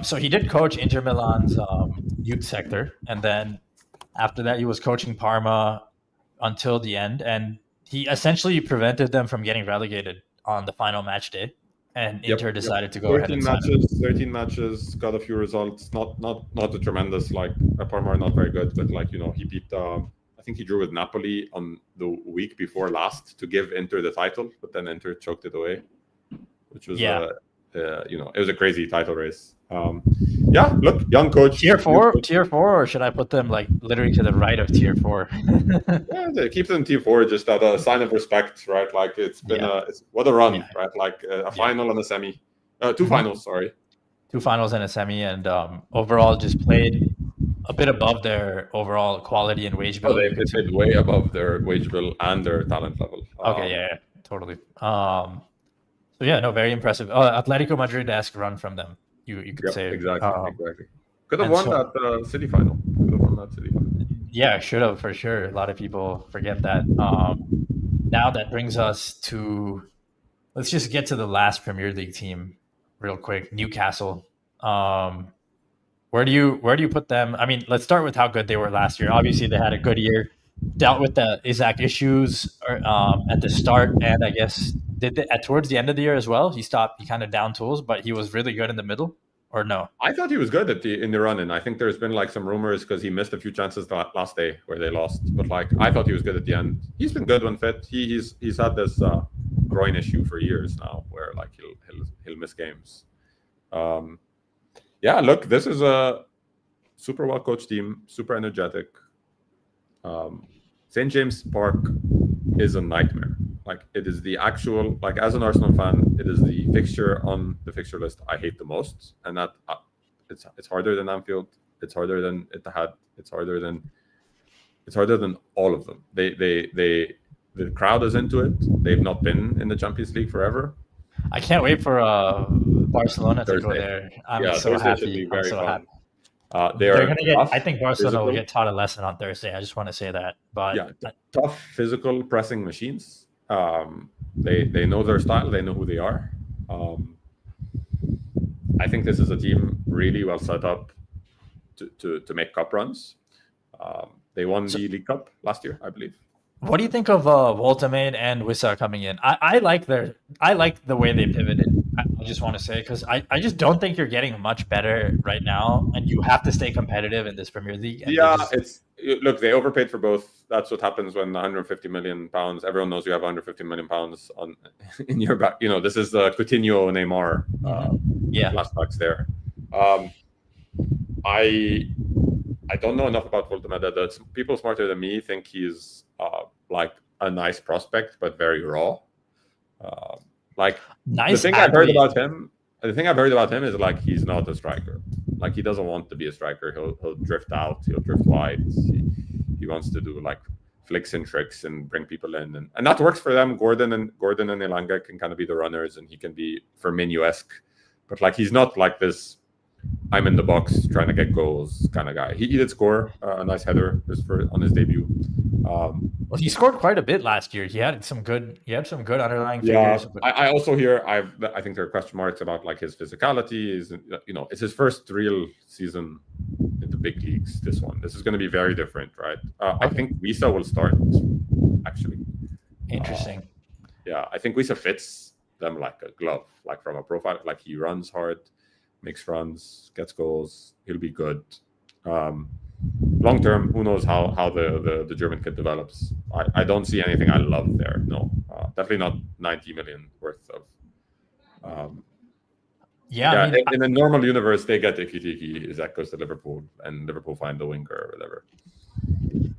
so he did coach Inter Milan's youth sector, and then after that he was coaching Parma until the end, and he essentially prevented them from getting relegated on the final match day. And Inter decided to go ahead and 13 matches, got a few results. Not a tremendous, like Parma are not very good, but like, you know, he beat. I think he drew with Napoli on the week before last to give Inter the title, but then Inter choked it away, which was it was a crazy title race. Look, young coach. Tier 4, or should I put them like literally to the right of tier 4? Keep them tier 4, just as a sign of respect, right? Like it's been what a run, right? Like a final and a semi, 2 finals, sorry. 2 finals and a semi, and overall just played a bit above their overall quality and wage bill. They played way above their wage bill and their talent level. Totally. Very impressive. Atletico Madrid-esque run from them. You could say exactly. Could have won that city final. Yeah, should have for sure. A lot of people forget that. Now that brings us to, let's just get to the last Premier League team real quick. Newcastle. Where do you put them? I mean, let's start with how good they were last year. Obviously, they had a good year. dealt with the Isaac issues at the start, and I guess towards the end of the year as well. He kind of down tools, but he was really good in the middle. Or no? I thought he was good in the run, and I think there's been like some rumors because he missed a few chances the last day where they lost. But like I thought he was good at the end. He's been good when fit. He's had this groin issue for years now, where like he'll miss games. Yeah, look, this is a super well coached team, super energetic. St. James Park is a nightmare. Like it is the actual, like as an Arsenal fan, it is the fixture on the fixture list I hate the most, and that it's harder than Anfield, it's harder than Etihad, it's harder than all of them. The crowd is into it. They've not been in the Champions League forever. I can't wait for Barcelona Thursday. To go there. I'm so Thursday happy. should be very fun. Happy. They're gonna get. I think Barcelona will get taught a lesson on Thursday. I just want to say that. But yeah, tough physical pressing machines. They know their style. They know who they are. I think this is a team really well set up to make cup runs. They won the League Cup last year, I believe. What do you think of Woltemade and Wissa coming in? I like the way they pivoted. I just want to say, because I just don't think you're getting much better right now, and you have to stay competitive in this Premier League. Yeah, look, they overpaid for both. That's what happens when 150 million pounds. Everyone knows you have 150 million pounds in your back. You know, this is the Coutinho, Neymar, flashbacks there. I don't know enough about Woltemade. People smarter than me think he's like a nice prospect, but very raw. Like nice. The thing I've heard about him is like he's not a striker. Like he doesn't want to be a striker. He'll drift out. He'll drift wide. He wants to do like flicks and tricks and bring people in, and that works for them. Gordon and Elanga can kind of be the runners, and he can be Firmino-esque, but like he's not like this I'm in the box trying to get goals kind of guy. He did score a nice header on his debut. Well, he scored quite a bit last year. He had some good underlying figures. I also hear I think there are question marks about like his physicality. It's his first real season in the big leagues. This is going to be very different, right? Okay. I think Wissa will start actually. Interesting. I think Wissa fits them like a glove, like from a profile. Like he runs hard, makes runs, gets goals. He'll be good. Long term, who knows how the German kid develops. I don't see anything I love there. No, definitely not 90 million worth of. In a normal universe, they get Tiki. Zach goes to Liverpool, and Liverpool find the winger or whatever.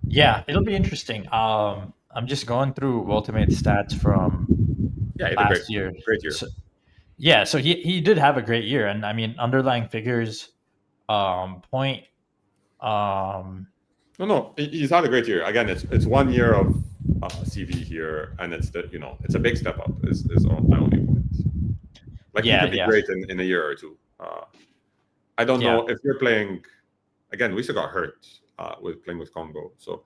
Yeah, it'll be interesting. I'm just going through Woltemade's stats from last year. Great year. So he did have a great year, and I mean underlying figures, point. No, he's had a great year. Again, it's 1 year of CV here, and it's a big step up. Is my only point. Like he could be great in a year or two. I don't know if you're playing. Again, Wissa got hurt with playing with Congo, so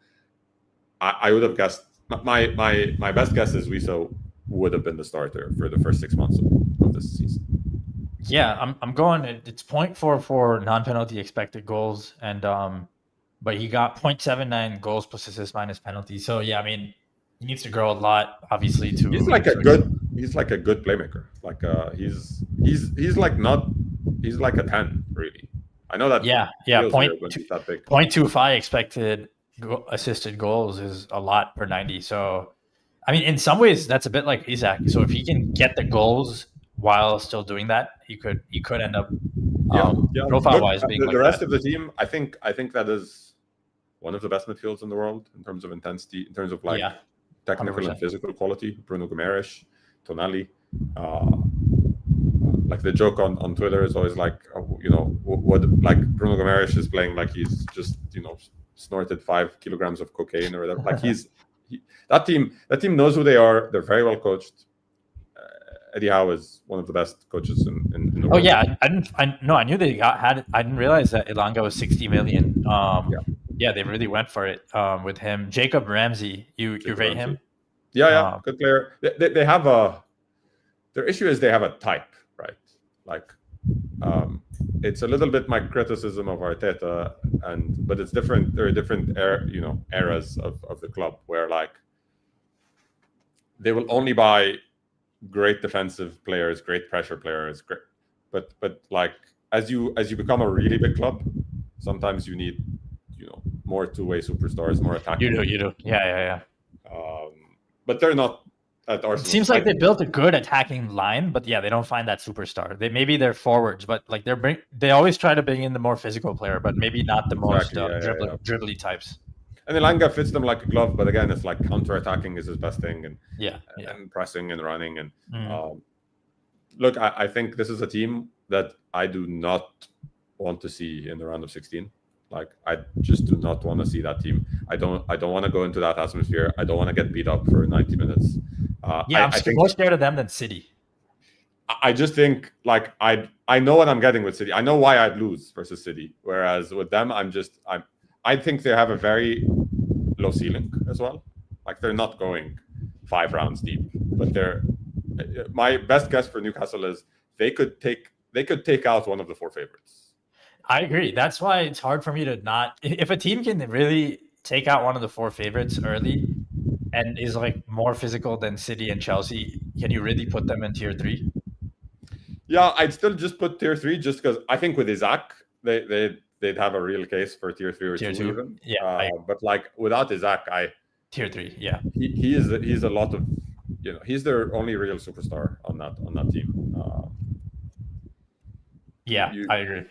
I would have guessed. My best guess is Wissa would have been the starter for the first 6 months of this season. Yeah, I'm going. It's 0.44 non-penalty expected goals, and but he got 0.79 goals plus assists minus penalty. So yeah, I mean, he needs to grow a lot, obviously. He's like a good playmaker. Like he's like a 10 really. I know that. Yeah. 0.25 expected assisted goals is a lot per 90. So, I mean, in some ways, that's a bit like Isaac. So if he can get the goals while still doing that, he could end up profile-wise being the rest of the team. I think that is one of the best midfields in the world in terms of intensity, in terms of like technical 100%. And physical quality. Bruno Guimaraes, Tonali. Like the joke on Twitter is always like, what like Bruno Guimaraes is playing like he's just snorted 5 kilograms of cocaine or whatever. Like that team knows who they are. They're very well coached. Eddie Howe is one of the best coaches in the world. Oh yeah, I knew they had. I didn't realize that Elanga was 60 million. They really went for it with him. Jacob Ramsey, you rate him? Yeah, good player. They have their issue is they have a type, right? Like it's a little bit my criticism of Arteta, but it's different. There are different eras of the club where like they will only buy great defensive players, great pressure players, but like as you become a really big club, sometimes you need more two-way superstars, more attacking. You do. Yeah. But they're not at Arsenal. It seems like they built a good attacking line, but yeah, they don't find that superstar. Maybe they're forwards, but like they always try to bring in the more physical player, but maybe not the most dribbly types. And Elanga fits them like a glove, but again, it's like counter-attacking is his best thing, and pressing and running. And look, I think this is a team that I do not want to see in the round of 16. Like, I just do not want to see that team. I don't want to go into that atmosphere. I don't want to get beat up for 90 minutes. I'm more scared of them than City. I just think like I know what I'm getting with City. I know why I'd lose versus City. Whereas with them, I think they have a very low ceiling as well. Like, they're not going 5 rounds deep, but my best guess for Newcastle is they could take out one of the 4 favorites. I agree. That's why it's hard for me to not. If a team can really take out one of the 4 favorites early and is like more physical than City and Chelsea, can you really put them in tier 3? Yeah, I'd still just put tier 3 just because I think with Isaac they'd have a real case for tier 3 or tier 2 even. Yeah, but like without Isaac, tier 3. Yeah, he's a lot of he's their only real superstar on that team. I agree.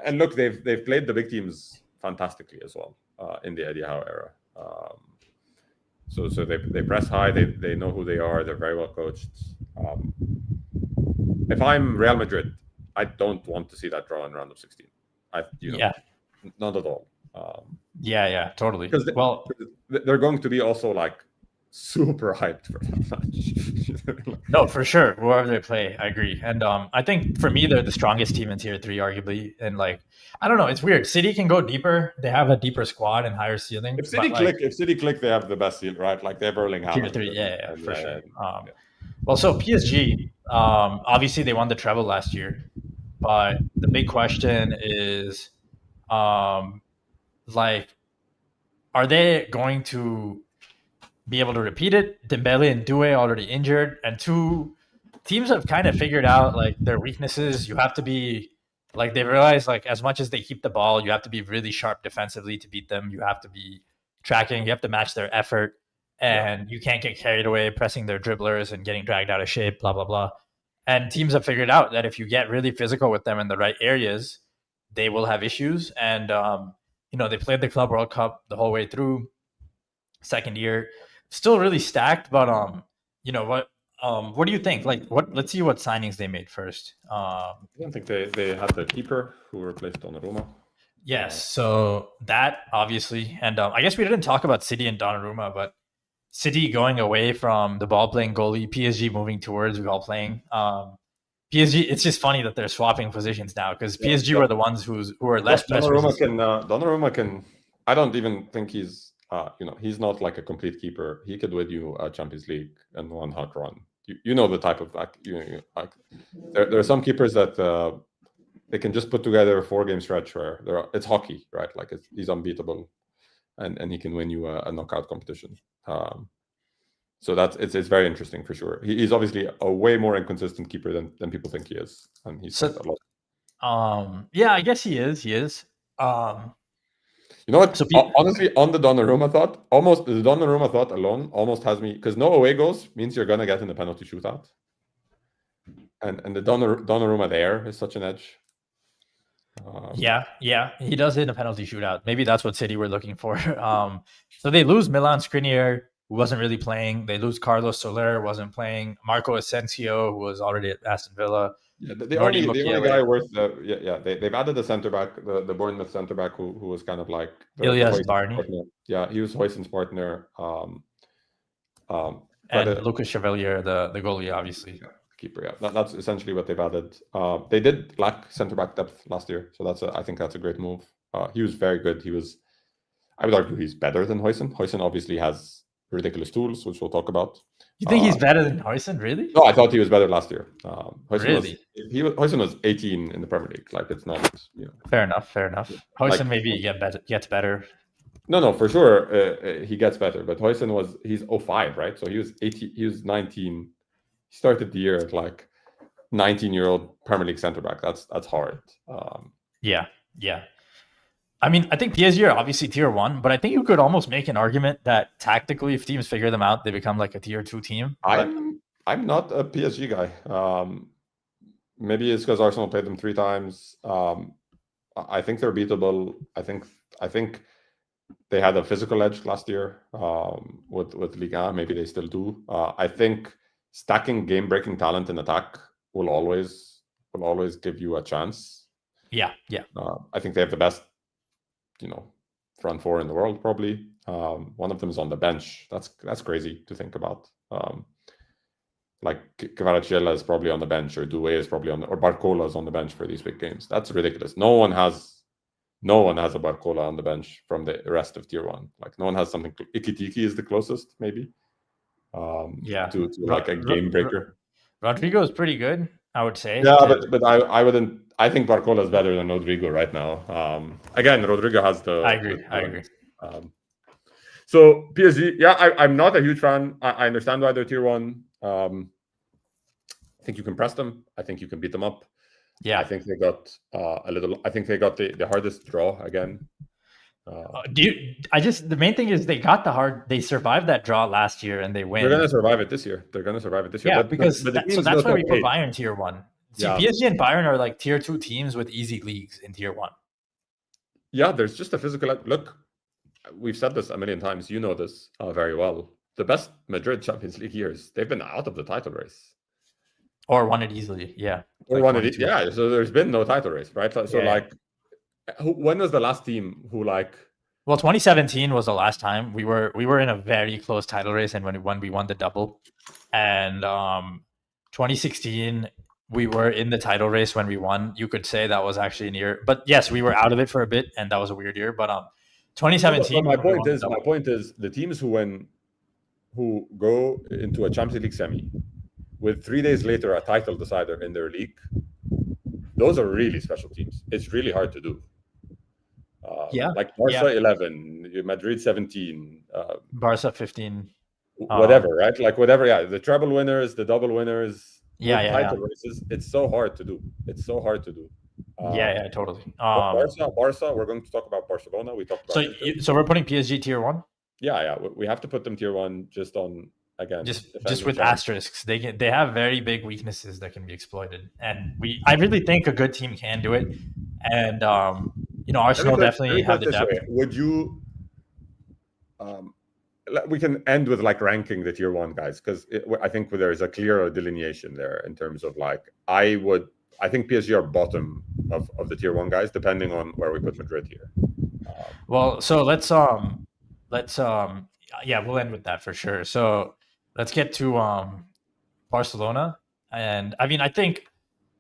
And look, they've played the big teams fantastically as well in the Eddie Howe era. So they press high. They know who they are. They're very well coached. If I'm Real Madrid, I don't want to see that draw in round of 16. Not at all. Totally. Because they're going to be also like super hyped for that match. No, for sure. Whoever they play, I agree. And I think for me, they're the strongest team in tier 3, arguably. And like, I don't know, it's weird. City can go deeper. They have a deeper squad and higher ceiling. If City click, they have the best ceiling, right? Like, they have Erling Haaland. Tier 3, for sure. Well, so PSG, obviously they won the treble last year, but the big question is, like, are they going to be able to repeat it? Dembele and Doué already injured, and 2 teams have kind of figured out like their weaknesses. You have to be like, they realize like as much as they keep the ball, you have to be really sharp defensively to beat them. You have to be tracking. You have to match their effort, and you can't get carried away pressing their dribblers and getting dragged out of shape. Blah blah blah. And teams have figured out that if you get really physical with them in the right areas, they will have issues. And they played the Club World Cup the whole way through. Second year. Still really stacked, but what do you think? Like, let's see what signings they made first. I don't think they had the keeper who replaced Donnarumma. Yes, so that obviously, and I guess we didn't talk about City and Donnarumma, but City going away from the ball playing goalie, PSG moving towards ball playing. PSG, it's just funny that they're swapping positions now because PSG were the ones who are less. Donnarumma can. I don't even think he's. He's not like a complete keeper. He could win you a Champions League and one hot run. You know the type of like there are some keepers that they can just put together a 4-game stretch where it's hockey, right? Like he's unbeatable, and he can win you a knockout competition. So it's very interesting for sure. He's obviously a way more inconsistent keeper than people think he is, and he's a lot. I guess he is. He is. You know what? Honestly, on the Donnarumma thought, the Donnarumma thought alone almost has me, because no away goals means you're gonna get in the penalty shootout, and the Donnarumma there is such an edge. He does hit a penalty shootout. Maybe that's what City were looking for. So they lose Milan Skriniar, who wasn't really playing. They lose Carlos Soler, who wasn't playing. Marco Asensio, who was already at Aston Villa. Yeah, the only guy worth they've added a centre back, the Bournemouth centre back who was kind of like Ilyas Barney. Yeah, he was Huijsen's partner. And Lucas Chevalier, the goalie, obviously. Yeah, keeper. Yeah, that's essentially what they've added. They did lack centre back depth last year, so I think that's a great move. He was very good. I would argue he's better than Huijsen. Huijsen obviously has ridiculous tools, which we'll talk about. You think he's better than Huijsen, really? No, I thought he was better last year. Really? Huijsen was 18 in the Premier League. Like, it's not, Fair enough. Huijsen maybe gets better. No, for sure he gets better. But Huijsen he's 05, right? So he was 18. He was 19. He started the year at like 19-year-old Premier League centre back. That's hard. Yeah. I mean, I think PSG are obviously tier 1, but I think you could almost make an argument that tactically, if teams figure them out, they become like a tier 2 team. I'm not a PSG guy. Maybe it's because Arsenal played them 3 times. I think they're beatable. I think they had a physical edge last year with Liga. Maybe they still do. I think stacking game-breaking talent in attack will always give you a chance. Yeah. I think they have the best, front 4 in the world, probably. One of them is on the bench. That's crazy to think about. Like Kvaratskhelia is probably on the bench, or Doué is probably or Barcola is on the bench for these big games. That's ridiculous. No one has a Barcola on the bench from the rest of tier 1. Like, no one has something. Ikitiki is the closest, maybe. To like a game breaker. Rodrigo is pretty good, I would say. Yeah, but I wouldn't. I think Barcola is better than Rodrigo right now. Again, Rodrigo has the. I agree. So PSG, yeah, I'm not a huge fan. I understand why they're tier 1. I think you can press them. I think you can beat them up. Yeah, I think they got I think they got the hardest draw again. The main thing is they survived that draw last year and they win. They're gonna survive it this year. Yeah, because that's why we put Bayern tier 1. See, yeah. PSG and Bayern are like tier 2 teams with easy leagues in tier 1. Yeah, there's just a physical look. We've said this a million times. You know this very well. The best Madrid Champions League years, they've been out of the title race. Or won it easily, yeah. Or like won it, yeah. So there's been no title race, right? So when was the last team who like? Well, 2017 was the last time we were in a very close title race, and when we won the double, and 2016 we were in the title race when we won. You could say that was actually an year, but yes, we were out of it for a bit, and that was a weird year. But 2017. My point is the teams who go into a Champions League semi with 3 days later a title decider in their league, those are really special teams. It's really hard to do. Like Barca 11, Madrid 17, Barca 15, whatever, right? Like whatever. Yeah, the treble winners, the double winners. Title races. It's so hard to do. Totally. Barca. We're going to talk about Barcelona. We talked about. So we're putting PSG tier 1. Yeah. We have to put them tier 1 just on. Again, just with asterisks. They have very big weaknesses that can be exploited, and I really think a good team can do it. And Arsenal definitely have the depth. Would you? We can end with like ranking the tier 1 guys, because I think there is a clear delineation there in terms of like I think PSG are bottom of the tier 1 guys, depending on where we put Madrid here. So let's we'll end with that for sure. So let's get to Barcelona, and I mean I think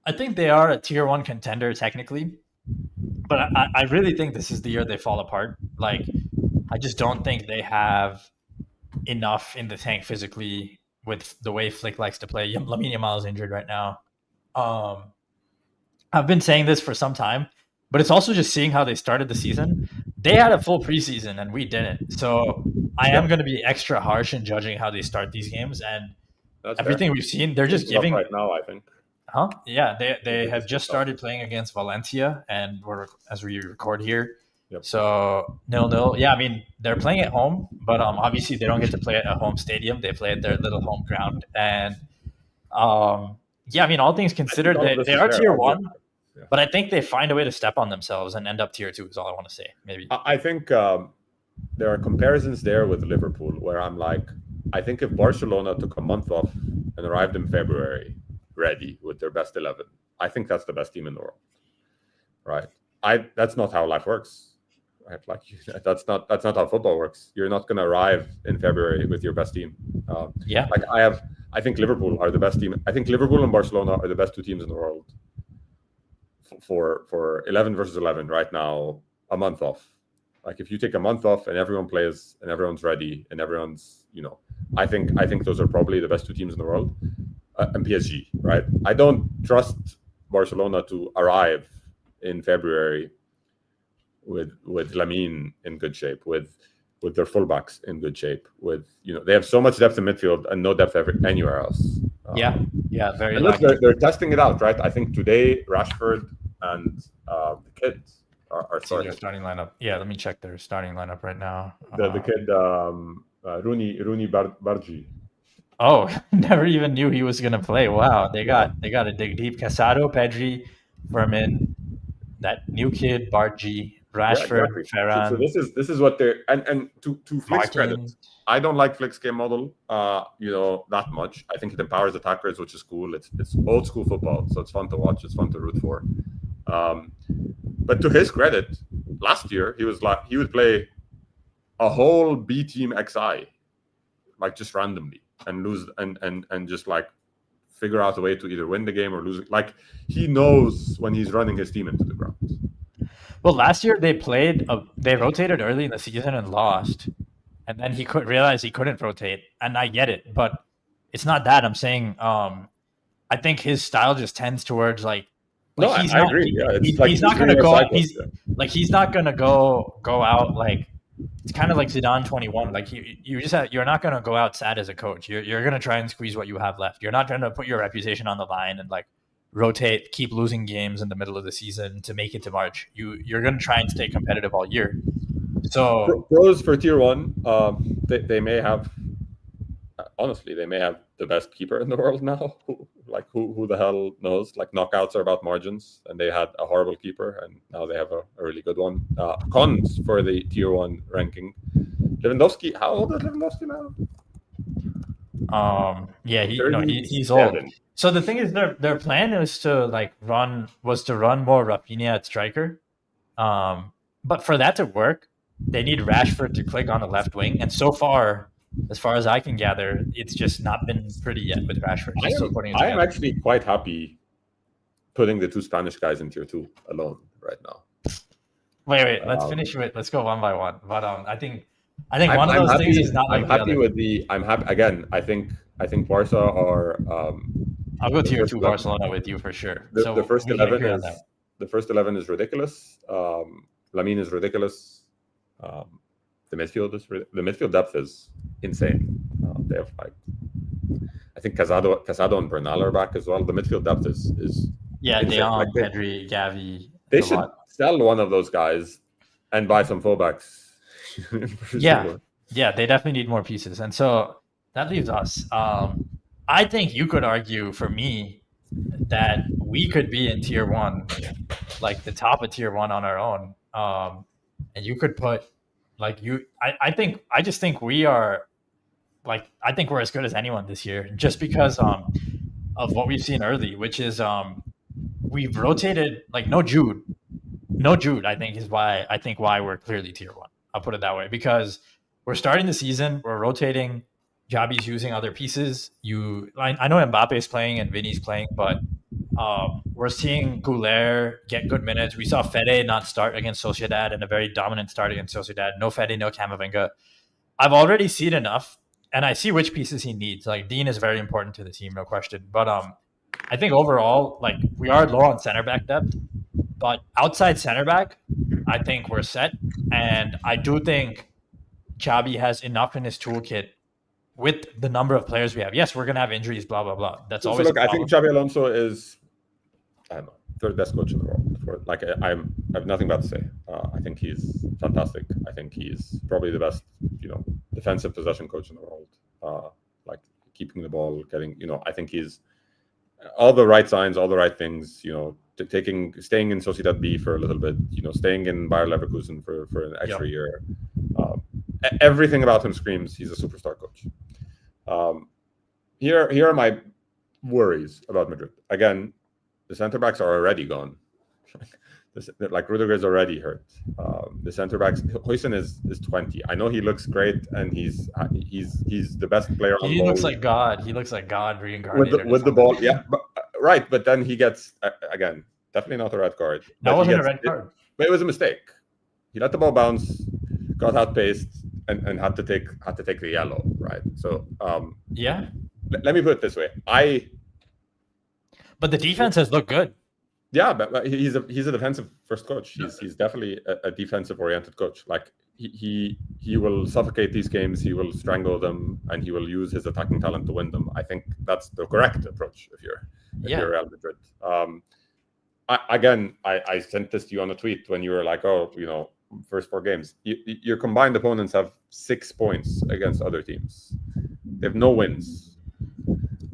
they are a tier 1 contender technically, but I really think this is the year they fall apart. Like, I just don't think they have enough in the tank physically with the way Flick likes to play. Lamine Yamal is injured right now. I've been saying this for some time, but it's also just seeing how they started the season. They had a full preseason and we didn't. So I am going to be extra harsh in judging how they start these games. And that's everything fair. We've seen, they're just giving right now, I think. Huh? Yeah, they have just started playing against Valencia, and as we record here. Yep. So 0-0. Yeah, I mean they're playing at home, but obviously they don't get to play at a home stadium. They play at their little home ground, and I mean all things considered, they are tier 1, but I think they find a way to step on themselves and end up tier 2. Is all I want to say. Maybe I think there are comparisons there with Liverpool where I'm like, I think if Barcelona took a month off and arrived in February ready with their best 11, I think that's the best team in the world, right? That's not how life works. Right? Like that's not how football works. You're not going to arrive in February with your best team. Like I think Liverpool are the best team. I think Liverpool and Barcelona are the best 2 teams in the world for 11 versus 11 right now. A month off. Like if you take a month off and everyone plays and everyone's ready and everyone's, I think those are probably the best two teams in the world. And PSG, right? I don't trust Barcelona to arrive in February with Lamine in good shape, with their fullbacks in good shape, with they have so much depth in midfield and no depth anywhere else. Very. And look, they're testing it out, right? I think today Rashford and the kids are starting. Their starting lineup. Yeah, let me check their starting lineup right now. The kid Rooney Bargi. Oh, never even knew he was gonna play. Wow, they got to dig deep. Casado, Pedri, Vermin, that new kid Bargi, Rashford, Ferran. So this is what they're and to Flick's credit, I don't like Flick's game model, that much. I think it empowers attackers, which is cool. It's old school football, so it's fun to watch. It's fun to root for. But to his credit, last year he would play a whole B team XI, like just randomly, and lose and just like figure out a way to either win the game or lose it. Like he knows when he's running his team into the ground. Well, last year they rotated early in the season and lost, and then he could realize he couldn't rotate. And I get it, but it's not that. I'm saying I think his style just tends towards I agree. Yeah, he's not going to go out. He's not going to go out like. It's kind of like Zidane 21. Like you're not going to go out sad as a coach. You're going to try and squeeze what you have left. You're not trying to put your reputation on the line and like rotate, keep losing games in the middle of the season to make it to March. You're going to try and stay competitive all year. So pros for tier 1, they may have, honestly, they may have the best keeper in the world now. Who the hell knows? Like knockouts are about margins, and they had a horrible keeper, and now they have a really good one. Cons for the tier 1 ranking. Lewandowski, how old is Lewandowski now? He's old. So the thing is, their plan is to run more Rafinha at striker. But for that to work, they need Rashford to click on the left wing, and so far, as far as I can gather, it's just not been pretty yet with Rashford. I am actually quite happy putting the two Spanish guys in tier 2 alone right now. Wait. Let's go one by one. But I think one of those things is not like I'm happy with the. I'm happy again. I think Barca are. I'll go tier 2 Barcelona with you for sure. The first 11 is ridiculous. Lamine is ridiculous. The midfield depth is insane. They have I think Casado and Bernal are back as well. The midfield depth is Deon, Pedri, Gavi. They should sell one of those guys and buy some fullbacks. They definitely need more pieces, and so that leaves us. I think you could argue for me that we could be in tier 1, like the top of tier 1 on our own, and you could put. I just think we are I think we're as good as anyone this year just because of what we've seen early, which is we've rotated no Jude, I think is why we're clearly tier 1. I'll put it that way because we're starting the season, we're rotating, Javi's using other pieces. I know Mbappe is playing and Vinny's playing, but we're seeing Goulet get good minutes. We saw Fede not start against Sociedad and a very dominant start against Sociedad. No Fede, no Camavinga. I've already seen enough, and I see which pieces he needs. Dean is very important to the team, no question. But I think overall, we are low on center back depth, but outside center back, I think we're set. And I do think Xabi has enough in his toolkit with the number of players we have. Yes, we're going to have injuries, blah, blah, blah. That's always I think Xabi Alonso is, I don't know, third best coach in the world. I have nothing bad to say. I think he's fantastic. I think he's probably the best, defensive possession coach in the world. Keeping the ball, getting, I think he's all the right signs, all the right things, staying in Sociedad B for a little bit, staying in Bayer Leverkusen for an extra year. Everything about him screams he's a superstar coach. Here are my worries about Madrid. Again, the center backs are already gone. Rudiger is already hurt. The center backs, Huijsen is 20. I know he looks great and he's the best player on the ball. He looks like God. He looks like God reincarnated. With the ball, yeah. Right, but then he gets, again, definitely not a red card. That wasn't a red card. But it was a mistake. He let the ball bounce. got outpaced and had to take the yellow, right? So Yeah. let me put it this way. But the defense has looked good. Yeah, but he's a defensive first coach. He's definitely a defensive oriented coach. Like he will suffocate these games, he will strangle them, and he will use his attacking talent to win them. I think that's the correct approach if you're Real Madrid. I sent this to you on a tweet when you were like, oh, first 4 games. Your combined opponents have 6 points against other teams. They have no wins.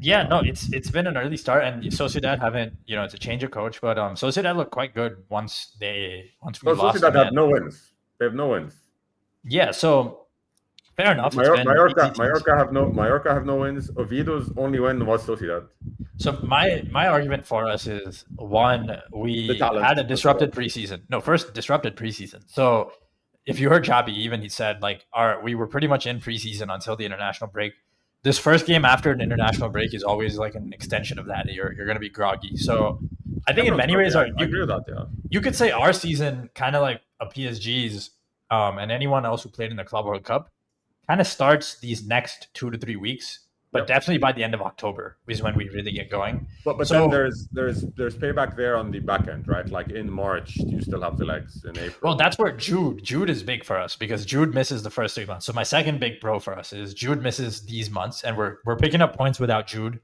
Yeah, no, it's been an early start, and Sociedad haven't, it's a change of coach, but Sociedad looked quite good once we lost. Sociedad have no wins. They have no wins. Yeah, so fair enough. Mallorca have no wins. Oviedo's only win was Sociedad. So my argument for us is, one, we had a disrupted preseason. No, first disrupted preseason. So if you heard Chabi, even he said we were pretty much in preseason until the international break. This first game after an international break is always like an extension of that. You're going to be groggy. So I think in many ways, I agree with that. Yeah, you could say our season, kind of like a PSG's, and anyone else who played in the Club World Cup, kind of starts these next 2 to 3 weeks. But definitely by the end of October is when we really get going. But then there's payback there on the back end, right? Like in March, you still have the legs in April. Well, that's where Jude is big for us, because Jude misses the first 3 months. So my second big pro for us is Jude misses these months, and we're picking up points without Jude.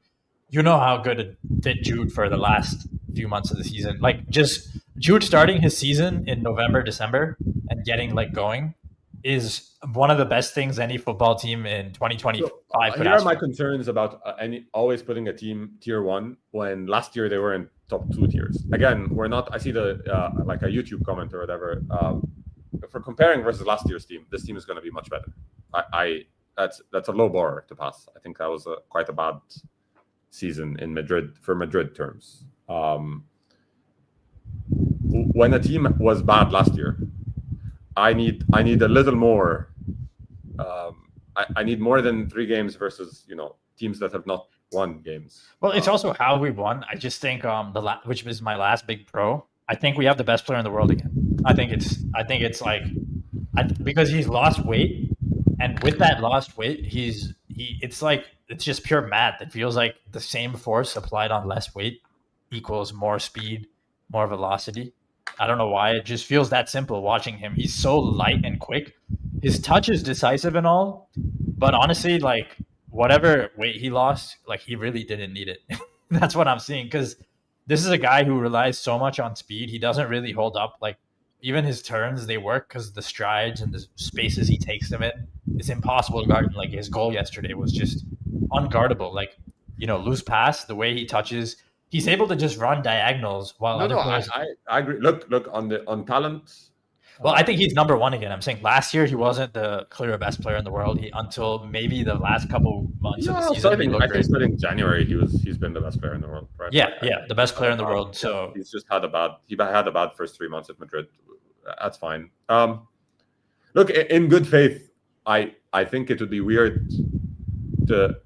You know how good it fit Jude for the last few months of the season. Like just Jude starting his season in November, December, and getting going is one of the best things any football team in 2025 could here ask are my for. concerns about always putting a team tier 1 when last year they were in top 2 tiers. Again, we're not. I see the like a YouTube comment or whatever. For comparing versus last year's team, this team is going to be much better. That's a low bar to pass. I think that was quite a bad season in Madrid for Madrid terms. When a team was bad last year, I need a little more. I need more than 3 games versus teams that have not won games. Well, it's also how we won. I just think which is my last big pro. I think we have the best player in the world again. I think it's because he's lost weight, and with that lost weight, it's just pure math. It feels like the same force applied on less weight equals more speed, more velocity. I don't know why. It just feels that simple watching him. He's so light and quick. His touch is decisive and all, but honestly, whatever weight he lost, he really didn't need it. That's what I'm seeing, because this is a guy who relies so much on speed. He doesn't really hold up. Even his turns, they work because the strides and the spaces he takes them in, it's impossible to guard. His goal yesterday was just unguardable. Loose pass, the way he touches, he's able to just run diagonals while other players. I agree. Look on talent. Well, I think he's number 1 again. I'm saying last year he wasn't the clear best player in the world. Until maybe the last couple months of the season. I think in January he's been the best player in the world, right? Yeah, the best player in the world. So he's just had a bad first 3 months at Madrid. That's fine. Look, in good faith, I think it would be weird to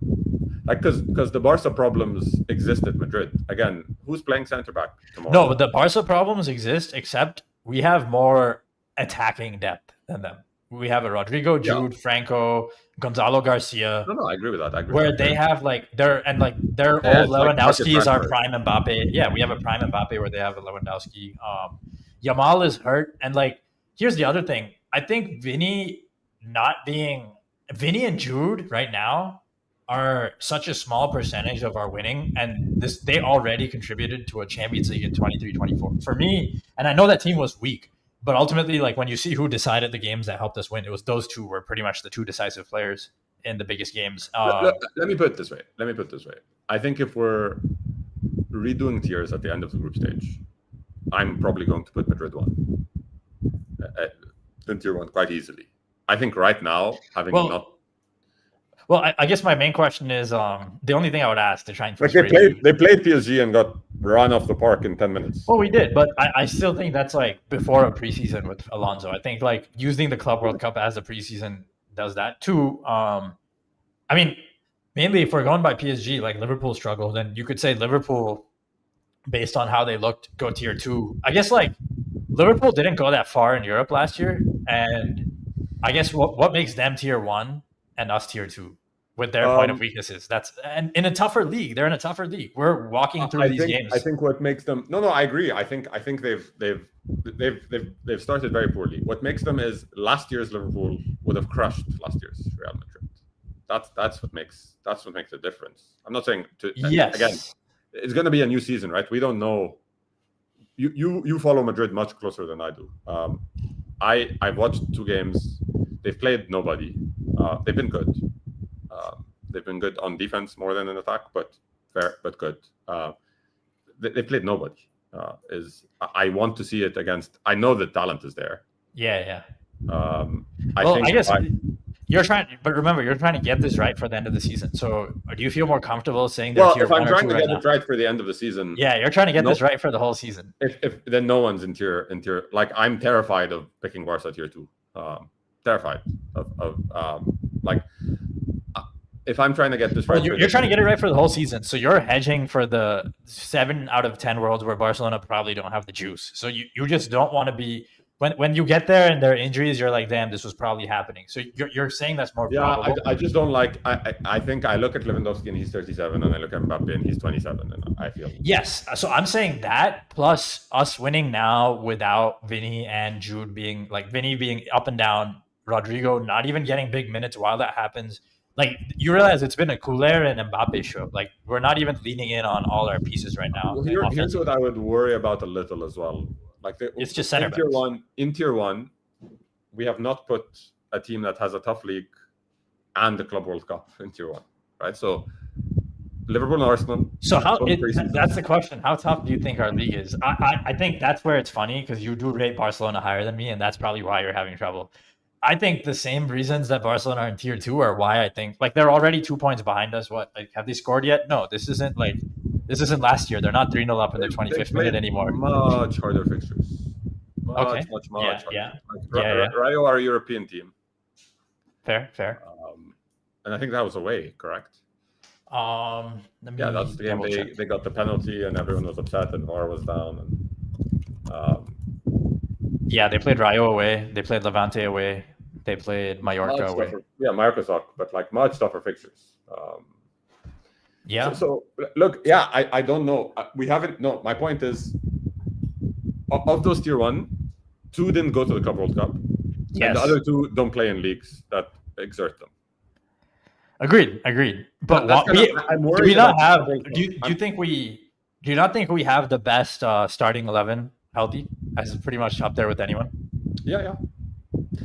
because the Barca problems exist at Madrid. Again, who's playing center back tomorrow? No, but the Barca problems exist, except we have more attacking depth than them. We have a Rodrigo, Jude, Franco, Gonzalo Garcia. No, I agree with that. Where they have they're all Lewandowski is our prime Mbappe. Yeah, we have a prime Mbappe where they have a Lewandowski. Yamal is hurt, and here's the other thing. I think Vinny and Jude right now are such a small percentage of our winning, and they already contributed to a Champions League in 23-24. For me, and I know that team was weak, but ultimately, when you see who decided the games that helped us win, it was those 2 were pretty much the 2 decisive players in the biggest games. Let me put it this way. I think if we're redoing tiers at the end of the group stage, I'm probably going to put Madrid 1 in tier 1 quite easily. I think right now, Well, I guess my main question is the only thing I would ask to try and they played PSG and got run off the park in 10 minutes. Well, we did, but I still think that's before a preseason with Alonso. I think using the Club World Cup as a preseason does that too. Mainly if we're going by PSG, Liverpool struggled, then you could say Liverpool, based on how they looked, go tier 2. I guess Liverpool didn't go that far in Europe last year, and I guess what makes them tier 1 and us tier 2 with their point of weaknesses. That's and in a tougher league. They're in a tougher league. We're walking through these games. I think what makes them no, I agree. I think they've started very poorly. What makes them is last year's Liverpool would have crushed last year's Real Madrid. That's what makes the difference. I'm not saying to yes. Again, it's going to be a new season, right? We don't know. You follow Madrid much closer than I do. I've watched 2 games. They've played nobody. They've been good. They've been good on defense more than in attack, but fair, but good. They played nobody. I want to see it against. I know the talent is there. Yeah. I guess you're trying, but remember, you're trying to get this right for the end of the season. So, do you feel more comfortable saying that? Well, if I'm trying to get it right for the end of the season, yeah, you're trying to get this right for the whole season. If then no one's in tier. Like, I'm terrified of picking Barca tier 2. Terrified of like. If I'm trying to get this right, you're trying to get it right for the whole season. So you're hedging for the 7 out of 10 worlds where Barcelona probably don't have the juice. So you just don't want to be when you get there and there are injuries, you're like, damn, this was probably happening. So you're saying that's more probable. I just don't like. I think I look at Lewandowski and he's 37, and I look at Mbappe and he's 27, and I feel yes. So I'm saying that plus us winning now without Vinny and Jude being like Vinny being up and down, Rodrigo not even getting big minutes while that happens. Like, you realize it's been a Coulier and Mbappe show. Like, we're not even leaning in on all our pieces right now. Well, here's what I would worry about a little as well. Like, it's just center backs. In tier one, we have not put a team that has a tough league and the Club World Cup in tier 1, right? So, Liverpool and Arsenal. So that's the question. How tough do you think our league is? I think that's where it's funny because you do rate Barcelona higher than me, and that's probably why you're having trouble. I think the same reasons that Barcelona are in tier 2 are why I think like they're already 2 points behind us. What, like, have they scored yet? No, this isn't last year. They're not 3-0 up in the 25th minute anymore. Much harder fixtures. Much harder. Yeah. Rayo are a European team. Fair. And I think that was away, correct? That's the game. They got the penalty and everyone was upset and VAR was down. And they played Rayo away. They played Levante away. They played Mallorca away. Mallorca sucked, but like much tougher fixtures. Yeah. So look, I don't know. We haven't. No, my point is, of those tier 1, 2 didn't go to the Club World Cup, yes. And the other 2 don't play in leagues that exert them. Agreed. But do you not think we have the best starting 11 healthy? As pretty much up there with anyone. Yeah.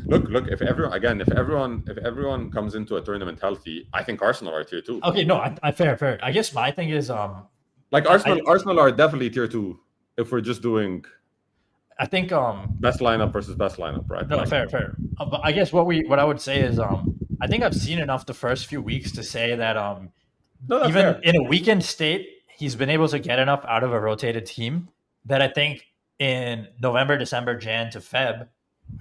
Look. If everyone comes into a tournament healthy, I think Arsenal are tier 2. Okay, no, I fair. I guess my thing is like Arsenal are definitely tier 2 if we're just doing. I think best lineup versus best lineup, right? No, fair. But I guess what I would say is I think I've seen enough the first few weeks to say that even fair. In a weakened state, he's been able to get enough out of a rotated team that I think in November, December, Jan to Feb,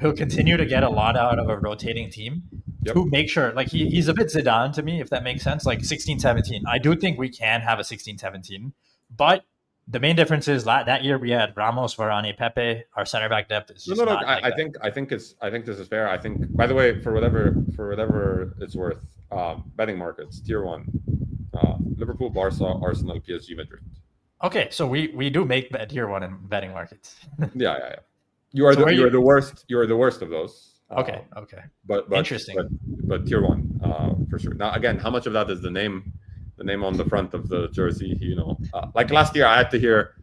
he'll continue to get a lot out of a rotating team to make sure, like he's a bit Zidane to me, if that makes sense, like 16-17. I do think we can have a 16-17, but the main difference is that year we had Ramos, Varane, Pepe. Our center back depth is just not I think this is fair. I think, by the way, for whatever it's worth, betting markets, tier 1, Liverpool, Barca, Arsenal, PSG, Madrid. Okay, so we do make tier 1 in betting markets. Yeah. You're the worst. You're the worst of those. Okay. But interesting. But tier 1 for sure. Now again, how much of that is the name on the front of the jersey? Like last year, I had to hear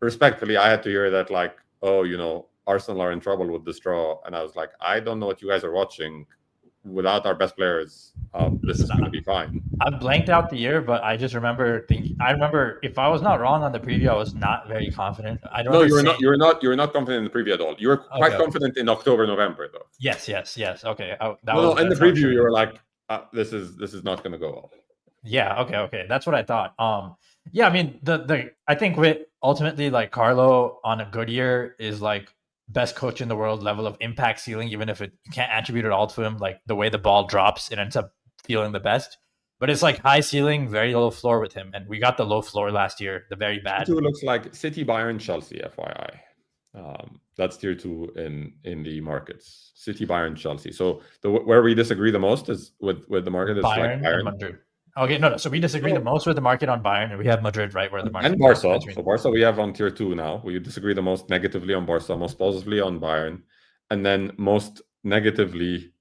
that like, oh, Arsenal are in trouble with this draw, and I was like, I don't know what you guys are watching. Without our best players, this is going to be fine. I blanked out the year, but I just remember thinking. I remember, if I was not wrong on the preview, I was not very confident. You were not confident in the preview at all. You were quite confident in October, November, though. Yes. Okay. In the preview, you were like, this is not going to go well. Yeah. Okay. That's what I thought. I mean, I think with ultimately like Carlo on a good year is like best coach in the world level of impact ceiling, even if you can't attribute it all to him, like the way the ball drops, it ends up feeling the best. But it's like high ceiling, very low floor with him. And we got the low floor last year, the very bad. It looks like City, Bayern, Chelsea, FYI. That's tier 2 in the markets. City, Bayern, Chelsea. So where we disagree the most is with the market is like Bayern Bayern and Madrid. Okay, no. So we disagree the most with the market on Bayern, and we have Madrid right where the market and Barca. between. So Barca we have on tier 2 now. We disagree the most negatively on Barca, most positively on Bayern, and then most negatively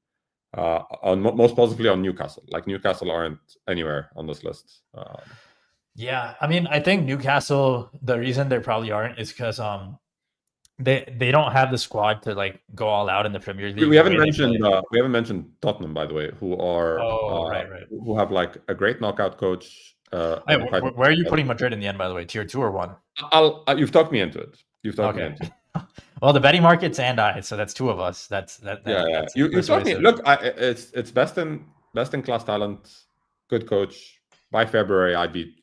most positively on Newcastle. Like Newcastle aren't anywhere on this list. Yeah, I mean, I think Newcastle. The reason they probably aren't is because they don't have the squad to like go all out in the Premier League. We haven't mentioned Tottenham, by the way, who are right. who have like a great knockout coach. Where are you putting Madrid in the end, by the way? Tier 2 or 1? You've talked me into it. Me into it. Well, the betting markets and I, so that's 2 of us. That's you talked me. Look, it's best in class talent, good coach. By February, I'll be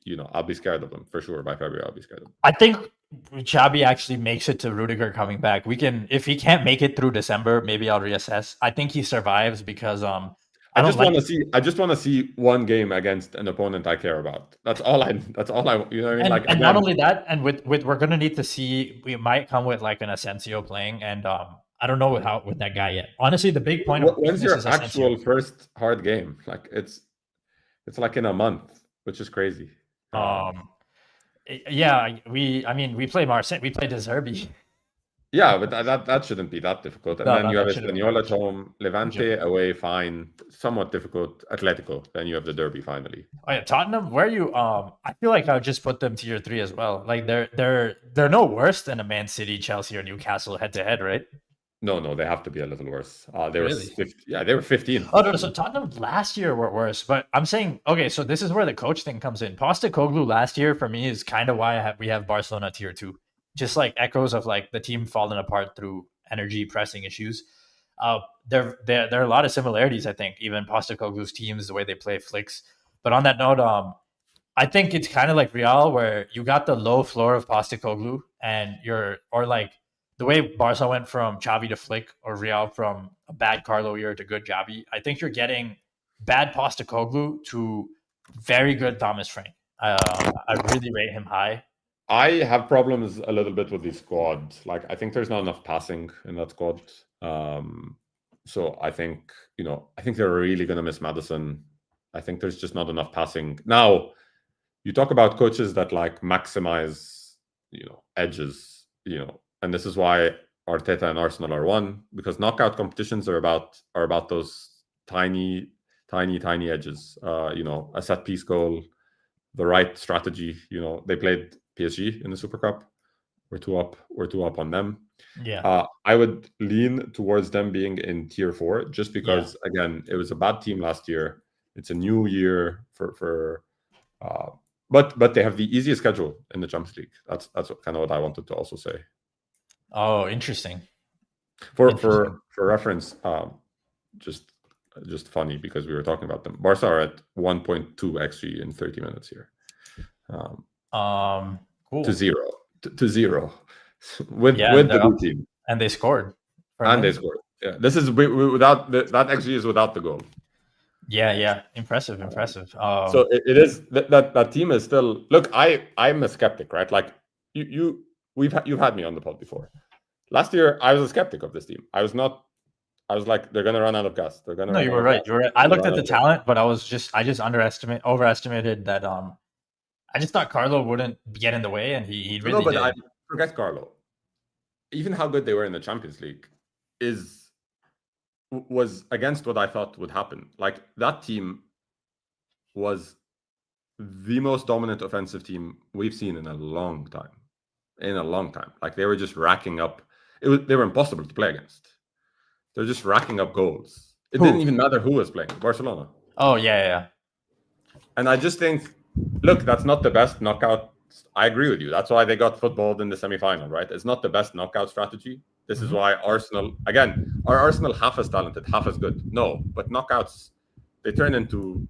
scared of them for sure. By February, I'll be scared of them. I think Xabi actually makes it to Rudiger coming back. If he can't make it through December, maybe I'll reassess. I think he survives because I just want to see one game against an opponent I care about. That's all I. You know what I mean? And not only that, and with we're gonna need to see. We might come with like an Asensio playing, and I don't know with that guy yet. Honestly, the big point. When's your actual first hard game? Like it's like in a month, which is crazy. Yeah, we play Marseille. We play De Zerbi. Yeah, but that shouldn't be that difficult. And then you have Espanyol at home, Levante away, fine, somewhat difficult. Atletico, then you have the derby finally. Oh yeah, Tottenham. Where are you? I feel like I would just put them tier 3 as well. Like they're no worse than a Man City, Chelsea, or Newcastle head to head, right? No, they have to be a little worse. They really? They were 15. Oh no, so Tottenham last year were worse, but I'm saying okay. So this is where the coach thing comes in. Postecoglou last year for me is kind of why we have Barcelona tier 2. Just like echoes of like the team falling apart through energy pressing issues. There are a lot of similarities. I think even Postecoglou's teams, the way they play flicks. But on that note, I think it's kind of like Real, where you got the low floor of Postecoglou, and like the way Barca went from Xavi to Flick, or Real from a bad Carlo year to good Xavi. I think you're getting bad Postecoglou to very good Thomas Frank. I really rate him high. I have problems a little bit with the squad. Like, I think there's not enough passing in that squad. So I think they're really going to miss Maddison. I think there's just not enough passing. Now, you talk about coaches that like maximize, edges, and this is why Arteta and Arsenal are one, because knockout competitions are about those tiny edges. A set piece goal, the right strategy. They played PSG in the Super Cup. We're two up on them. Yeah. I would lean towards them being in tier 4, just because again, it was a bad team last year. It's a new year but they have the easiest schedule in the Champions League. That's kind of what I wanted to also say. Oh, interesting. For reference, just funny because we were talking about them. Barca are at 1.2 xG in 30 minutes here. Cool. To zero with the blue team, and they scored. Yeah, this is without that XG is without the goal. Yeah, impressive. So it is that team is still. Look, I'm a skeptic, right? Like you've had me on the pod before. Last year, I was a skeptic of this team. I was like, they're gonna run out of gas. They're gonna. No, you were right. I looked at the talent, but I just overestimated that. I just thought Carlo wouldn't get in the way, and he really did. I forget Carlo. Even how good they were in the Champions League was against what I thought would happen. Like, that team was the most dominant offensive team we've seen in a long time. Like, they were just racking up. They were impossible to play against. They're just racking up goals. It didn't even matter who was playing. Barcelona. Oh yeah. And I just think, look, that's not the best knockout. I agree with you. That's why they got footballed in the semi-final, right? It's not the best knockout strategy. This is why Arsenal, again, are Arsenal half as talented, half as good? No, but knockouts, they turn into,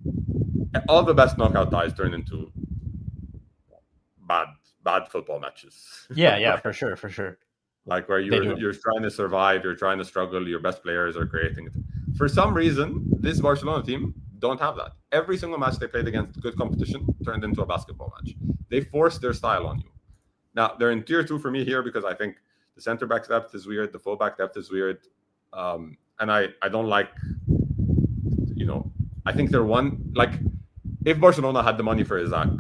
all the best knockout ties turn into bad football matches. Yeah, for sure. Like, where you're trying to survive, you're trying to struggle, your best players are creating it. For some reason, this Barcelona team don't have that. Every single match they played against good competition turned into a basketball match. They forced their style on you. Now, they're in tier 2 for me here because I think The center back depth is weird. The fullback depth is weird. And I don't like, I think they're if Barcelona had the money for Isaac,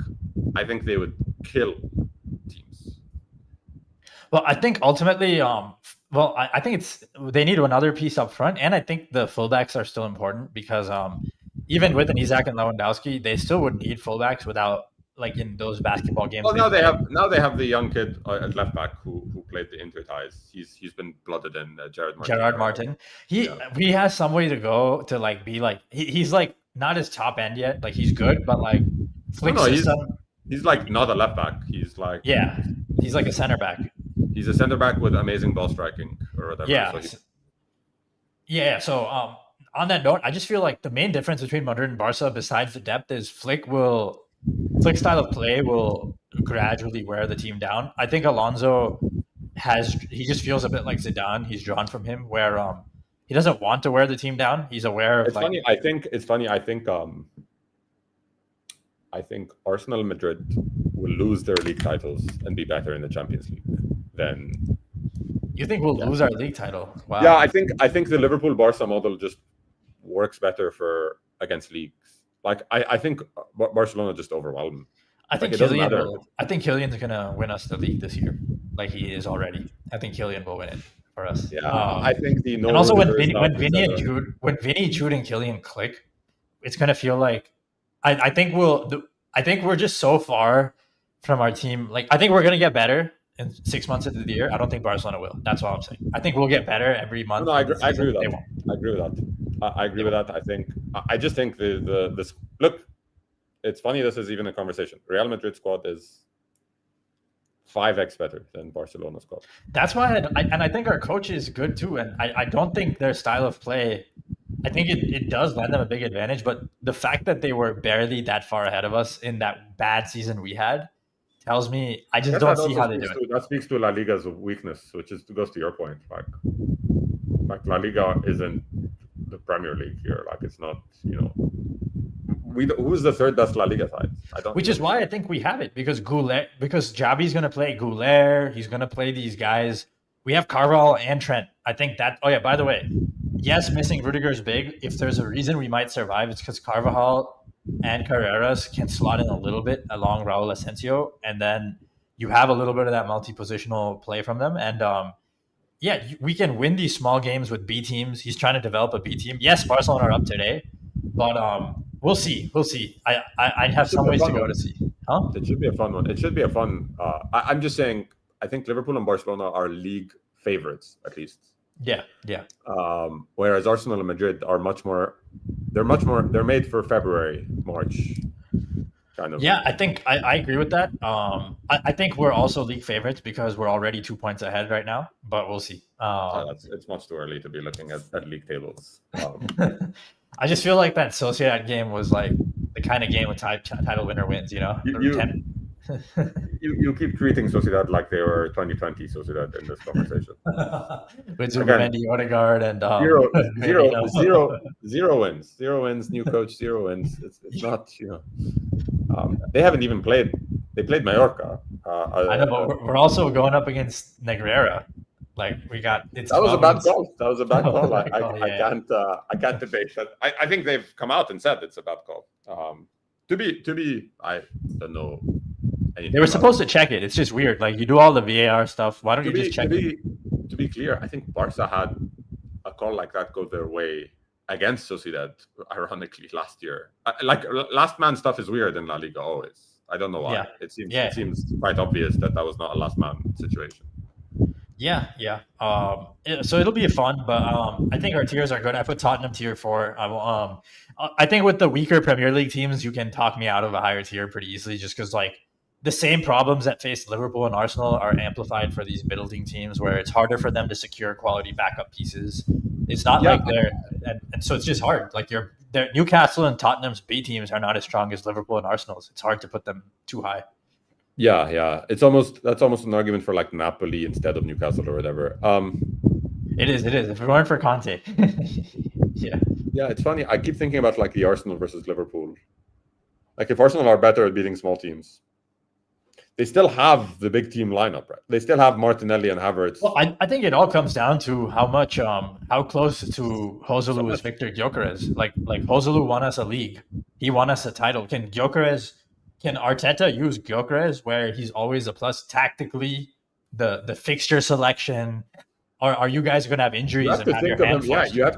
I think they would kill teams. Well, I think ultimately, I think they need another piece up front, and I think the fullbacks are still important because even with an Isaac and Lewandowski, they still would need fullbacks without in those basketball games. Well, now they have the young kid at left back who played the Inter ties. He's been blooded in Gerard Martin. He has some way to go to be he's not his top end yet. He's good, but he's not a left back. He's he's a center back. He's a center back with amazing ball striking or whatever. Yeah. So on that note, I just feel like the main difference between Madrid and Barca, besides the depth, is Flick's style of play will gradually wear the team down. I think Alonso he just feels a bit like Zidane. He's drawn from him where he doesn't want to wear the team down. He's aware of it's funny. I think Arsenal and Madrid will lose their league titles and be better in the Champions League than. You think we'll lose our league title? Wow. Yeah, I think the Liverpool Barca model just works better against leagues. I think Barcelona just overwhelmed. I think Kylian's gonna win us the league this year, like he is already. I think Kylian will win it for us. Yeah, I think and also when Vinny and Jude and Kylian click, it's gonna feel like I think we're just so far from our team. I think we're gonna get better in 6 months into the year. I don't think Barcelona will. That's all I'm saying. I think we'll get better every month. No, I agree with that. I agree with that. I just think this look. It's funny this is even a conversation. Real Madrid squad is 5x better than Barcelona squad. That's why, I think our coach is good too. And I don't think their style of play. I think it does lend them a big advantage. But the fact that they were barely that far ahead of us in that bad season we had tells me I just don't see how they do it. That speaks to La Liga's weakness, which goes to your point. Like La Liga isn't the Premier League here. It's not, who's the third best La Liga side? Which is why I think we have it because Javi's going to play Goulet. He's going to play these guys. We have Carvalho and Trent. I think that. Oh yeah. By the way, yes, missing Rudiger is big. If there's a reason we might survive, it's because Carvajal and Carreras can slot in a little bit along Raul Asensio, and then you have a little bit of that multi-positional play from them. And we can win these small games with B teams. He's trying to develop a B team. Yes, Barcelona are up today, but we'll see. I have some ways to go to see. Huh? It should be a fun one. It should be a fun. I'm just saying. I think Liverpool and Barcelona are league favorites at least. Yeah. Whereas Arsenal and Madrid are much more. They're made for February, March. Kind of. Yeah, I think I agree with that. I think we're also league favorites because we're already 2 points ahead right now, but we'll see. It's much too early to be looking at league tables. I just feel like that Sociedad game was like the kind of game with title winner wins. You keep treating Sociedad like they were 2020 Sociedad in this conversation. With Zubimendi, Odegaard, and zero wins. Zero wins. New coach, 0 wins. It's not they haven't even played. They played Mallorca. I know, but we're also going up against Negreira. That was a bad call. I can't debate that. I think they've come out and said it's a bad call. To be, I don't know. They were supposed to check it. It's just weird. You do all the VAR stuff. Why don't you just check it? To be clear, I think Barca had a call like that go their way against Sociedad, ironically, last year. Last man stuff is weird in La Liga always. I don't know why. Yeah. It seems quite obvious that was not a last man situation. Yeah. So it'll be fun, but I think our tiers are good. I put Tottenham tier 4. I think with the weaker Premier League teams, you can talk me out of a higher tier pretty easily, just because the same problems that face Liverpool and Arsenal are amplified for these middling teams, where it's harder for them to secure quality backup pieces. It's not and so it's just hard. Their Newcastle and Tottenham's B teams are not as strong as Liverpool and Arsenal's. It's hard to put them too high. Yeah. That's almost an argument for Napoli instead of Newcastle or whatever. It is. If we're going for Conte. Yeah. Yeah, it's funny. I keep thinking about the Arsenal versus Liverpool. If Arsenal are better at beating small teams, they still have the big team lineup, right? They still have Martinelli and Havertz. Well, I think it all comes down to how close to Joselu is Victor Gyökeres. Like Joselu won us a league. He won us a title. Can Arteta use Gyökeres where he's always a plus tactically, the fixture selection? Or are you guys going to have injuries? You have to think of him. Yeah, you have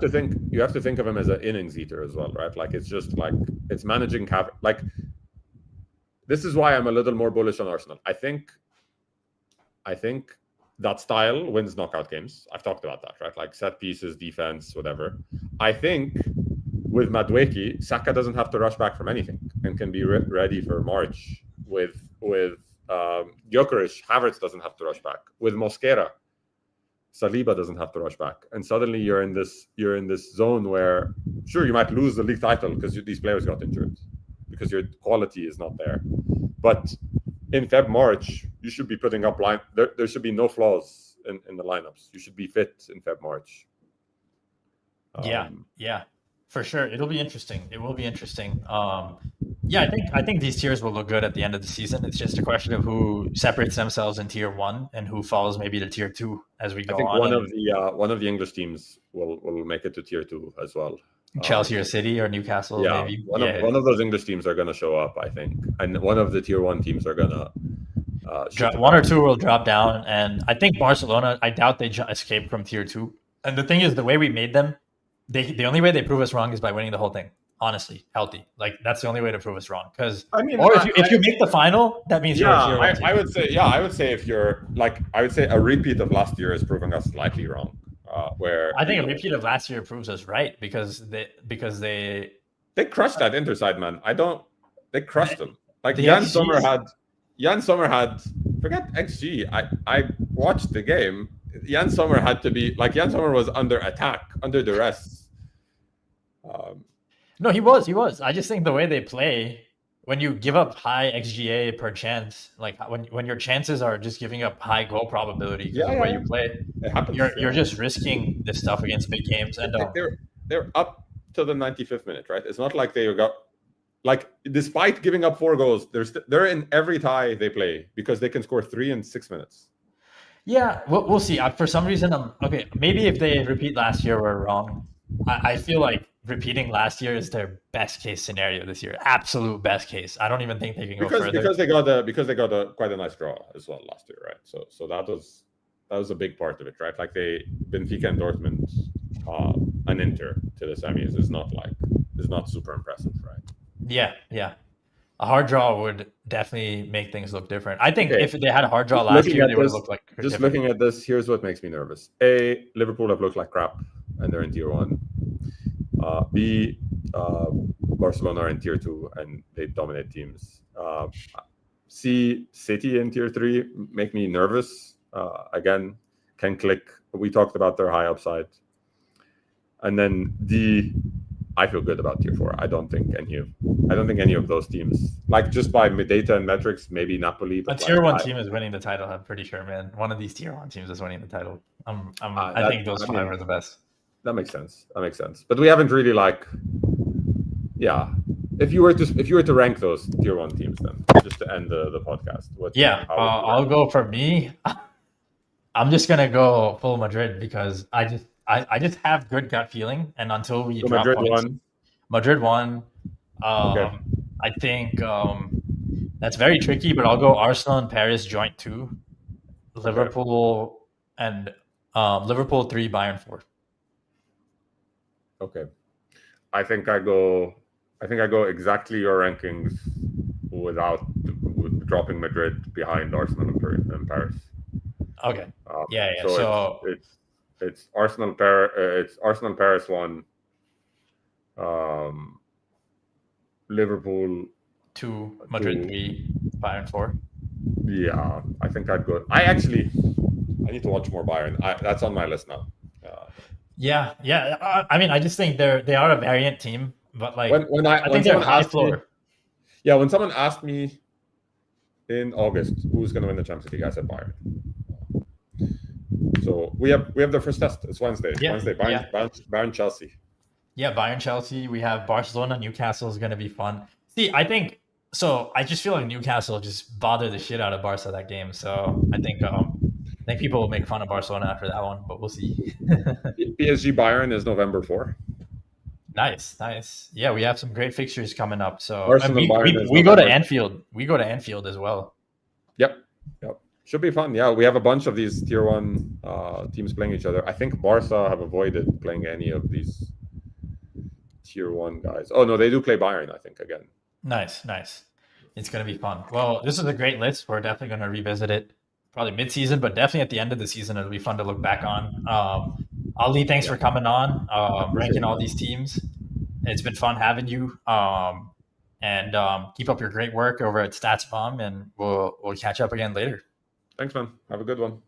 to think of him as an innings eater as well, right? Like it's just like it's managing cap. Like this is why I'm a little more bullish on Arsenal. I think that style wins knockout games. I've talked about that, right? Like set pieces, defense, whatever. I think with Madueke, Saka doesn't have to rush back from anything and can be ready for March. With Gyökeres, Havertz doesn't have to rush back. With Mosquera, Saliba doesn't have to rush back, and suddenly you're in this zone where sure you might lose the league title because these players got injured because your quality is not there, but in March you should be putting up line. There should be no flaws in the lineups. You should be fit in March. Yeah, for sure. It'll be interesting. It will be interesting. Yeah, I think these tiers will look good at the end of the season. It's just a question of who separates themselves in tier 1 and who falls maybe to tier 2 as we go on. I think one of the English teams will make it to tier 2 as well. Chelsea or City or Newcastle, yeah, maybe. One of those English teams are going to show up, I think, and one of the tier 1 teams are going to one or two will drop down, and I think Barcelona. I doubt they escape from tier 2. And the thing is, the way we made them, the only way they prove us wrong is by winning the whole thing. Honestly, healthy. Like that's the only way to prove us wrong. Because if you make the final, that means I would say if you're like, I would say a repeat of last year is proving us slightly wrong. Where I think a repeat of last year proves us right because they crushed that Inter side, man. They crushed them. Like Jan Sommer had forget XG. I watched the game. Jan Sommer was under attack, under duress. No, he was. I just think the way they play, when you give up high XGA per chance, like when your chances are just giving up high goal probability, the way you play, you're just risking this stuff against big games. And they're up to the 95th minute, right? It's not like they got despite giving up 4 goals, they're in every tie they play because they can score 3 in 6 minutes. Yeah, we'll see. For some reason, okay. Maybe if they repeat last year, we're wrong. I feel like repeating last year is their best case scenario this year. Absolute best case. I don't even think they can go further because they got quite a nice draw as well last year, right? So that was a big part of it, right? Like Benfica and Dortmund and Inter to the semis is not super impressive, right? Yeah. A hard draw would definitely make things look different. I think if they had a hard draw last year, they would have looked like just different. Looking at this, here's what makes me nervous. A, Liverpool have looked like crap and they're in tier 1. B, Barcelona are in tier 2 and they dominate teams. C, City in tier 3 make me nervous. Again, can click. We talked about their high upside. And then D, I feel good about tier 4. I don't think any of those teams, like just by data and metrics, maybe Napoli. But a tier 1 team is winning the title. I'm pretty sure, man. One of these tier 1 teams is winning the title. I think those 5 are the best. That makes sense. But we haven't really If you were to rank those tier 1 teams, then just to end the podcast. I'll go for me. I'm just gonna go full Madrid because I just have good gut feeling, and until we drop points, Madrid won. Okay. I think that's very tricky, but I'll go Arsenal and Paris joint 2, Liverpool and Liverpool 3, Bayern 4. Okay, I think I go exactly your rankings with dropping Madrid behind Arsenal and Paris. Okay. Yeah. So it's Arsenal Paris 1, Liverpool 2, Madrid 3, Bayern 4. Yeah, I think I'd go. I need to watch more Bayern. That's on my list now. Yeah. I mean, I just think they are a variant team, but like I think they're high floor. When someone asked me in August who's going to win the Champions League, I said Bayern. So we have the first test. It's Wednesday. Bayern Chelsea. Yeah, Bayern Chelsea. We have Barcelona Newcastle is going to be fun. See, I think So I just feel like Newcastle just bothered the shit out of Barca that game. So I think people will make fun of Barcelona after that one, but we'll see. PSG Bayern is November 4. Nice, nice. Yeah, we have some great fixtures coming up. So and Arsenal Bayern is we go to November. Anfield. We go to Anfield as well. Yep. Should be fun. Yeah, we have a bunch of these tier 1 teams playing each other. I think Barca have avoided playing any of these tier 1 guys. Oh no, they do play Bayern, I think, again. Nice, nice. It's gonna be fun. Well, this is a great list. We're definitely gonna revisit it probably mid-season, but definitely at the end of the season, it'll be fun to look back on. Ali, thanks for coming on, ranking all these teams. It's been fun having you. And keep up your great work over at StatsBomb, and we'll catch up again later. Thanks, man. Have a good one.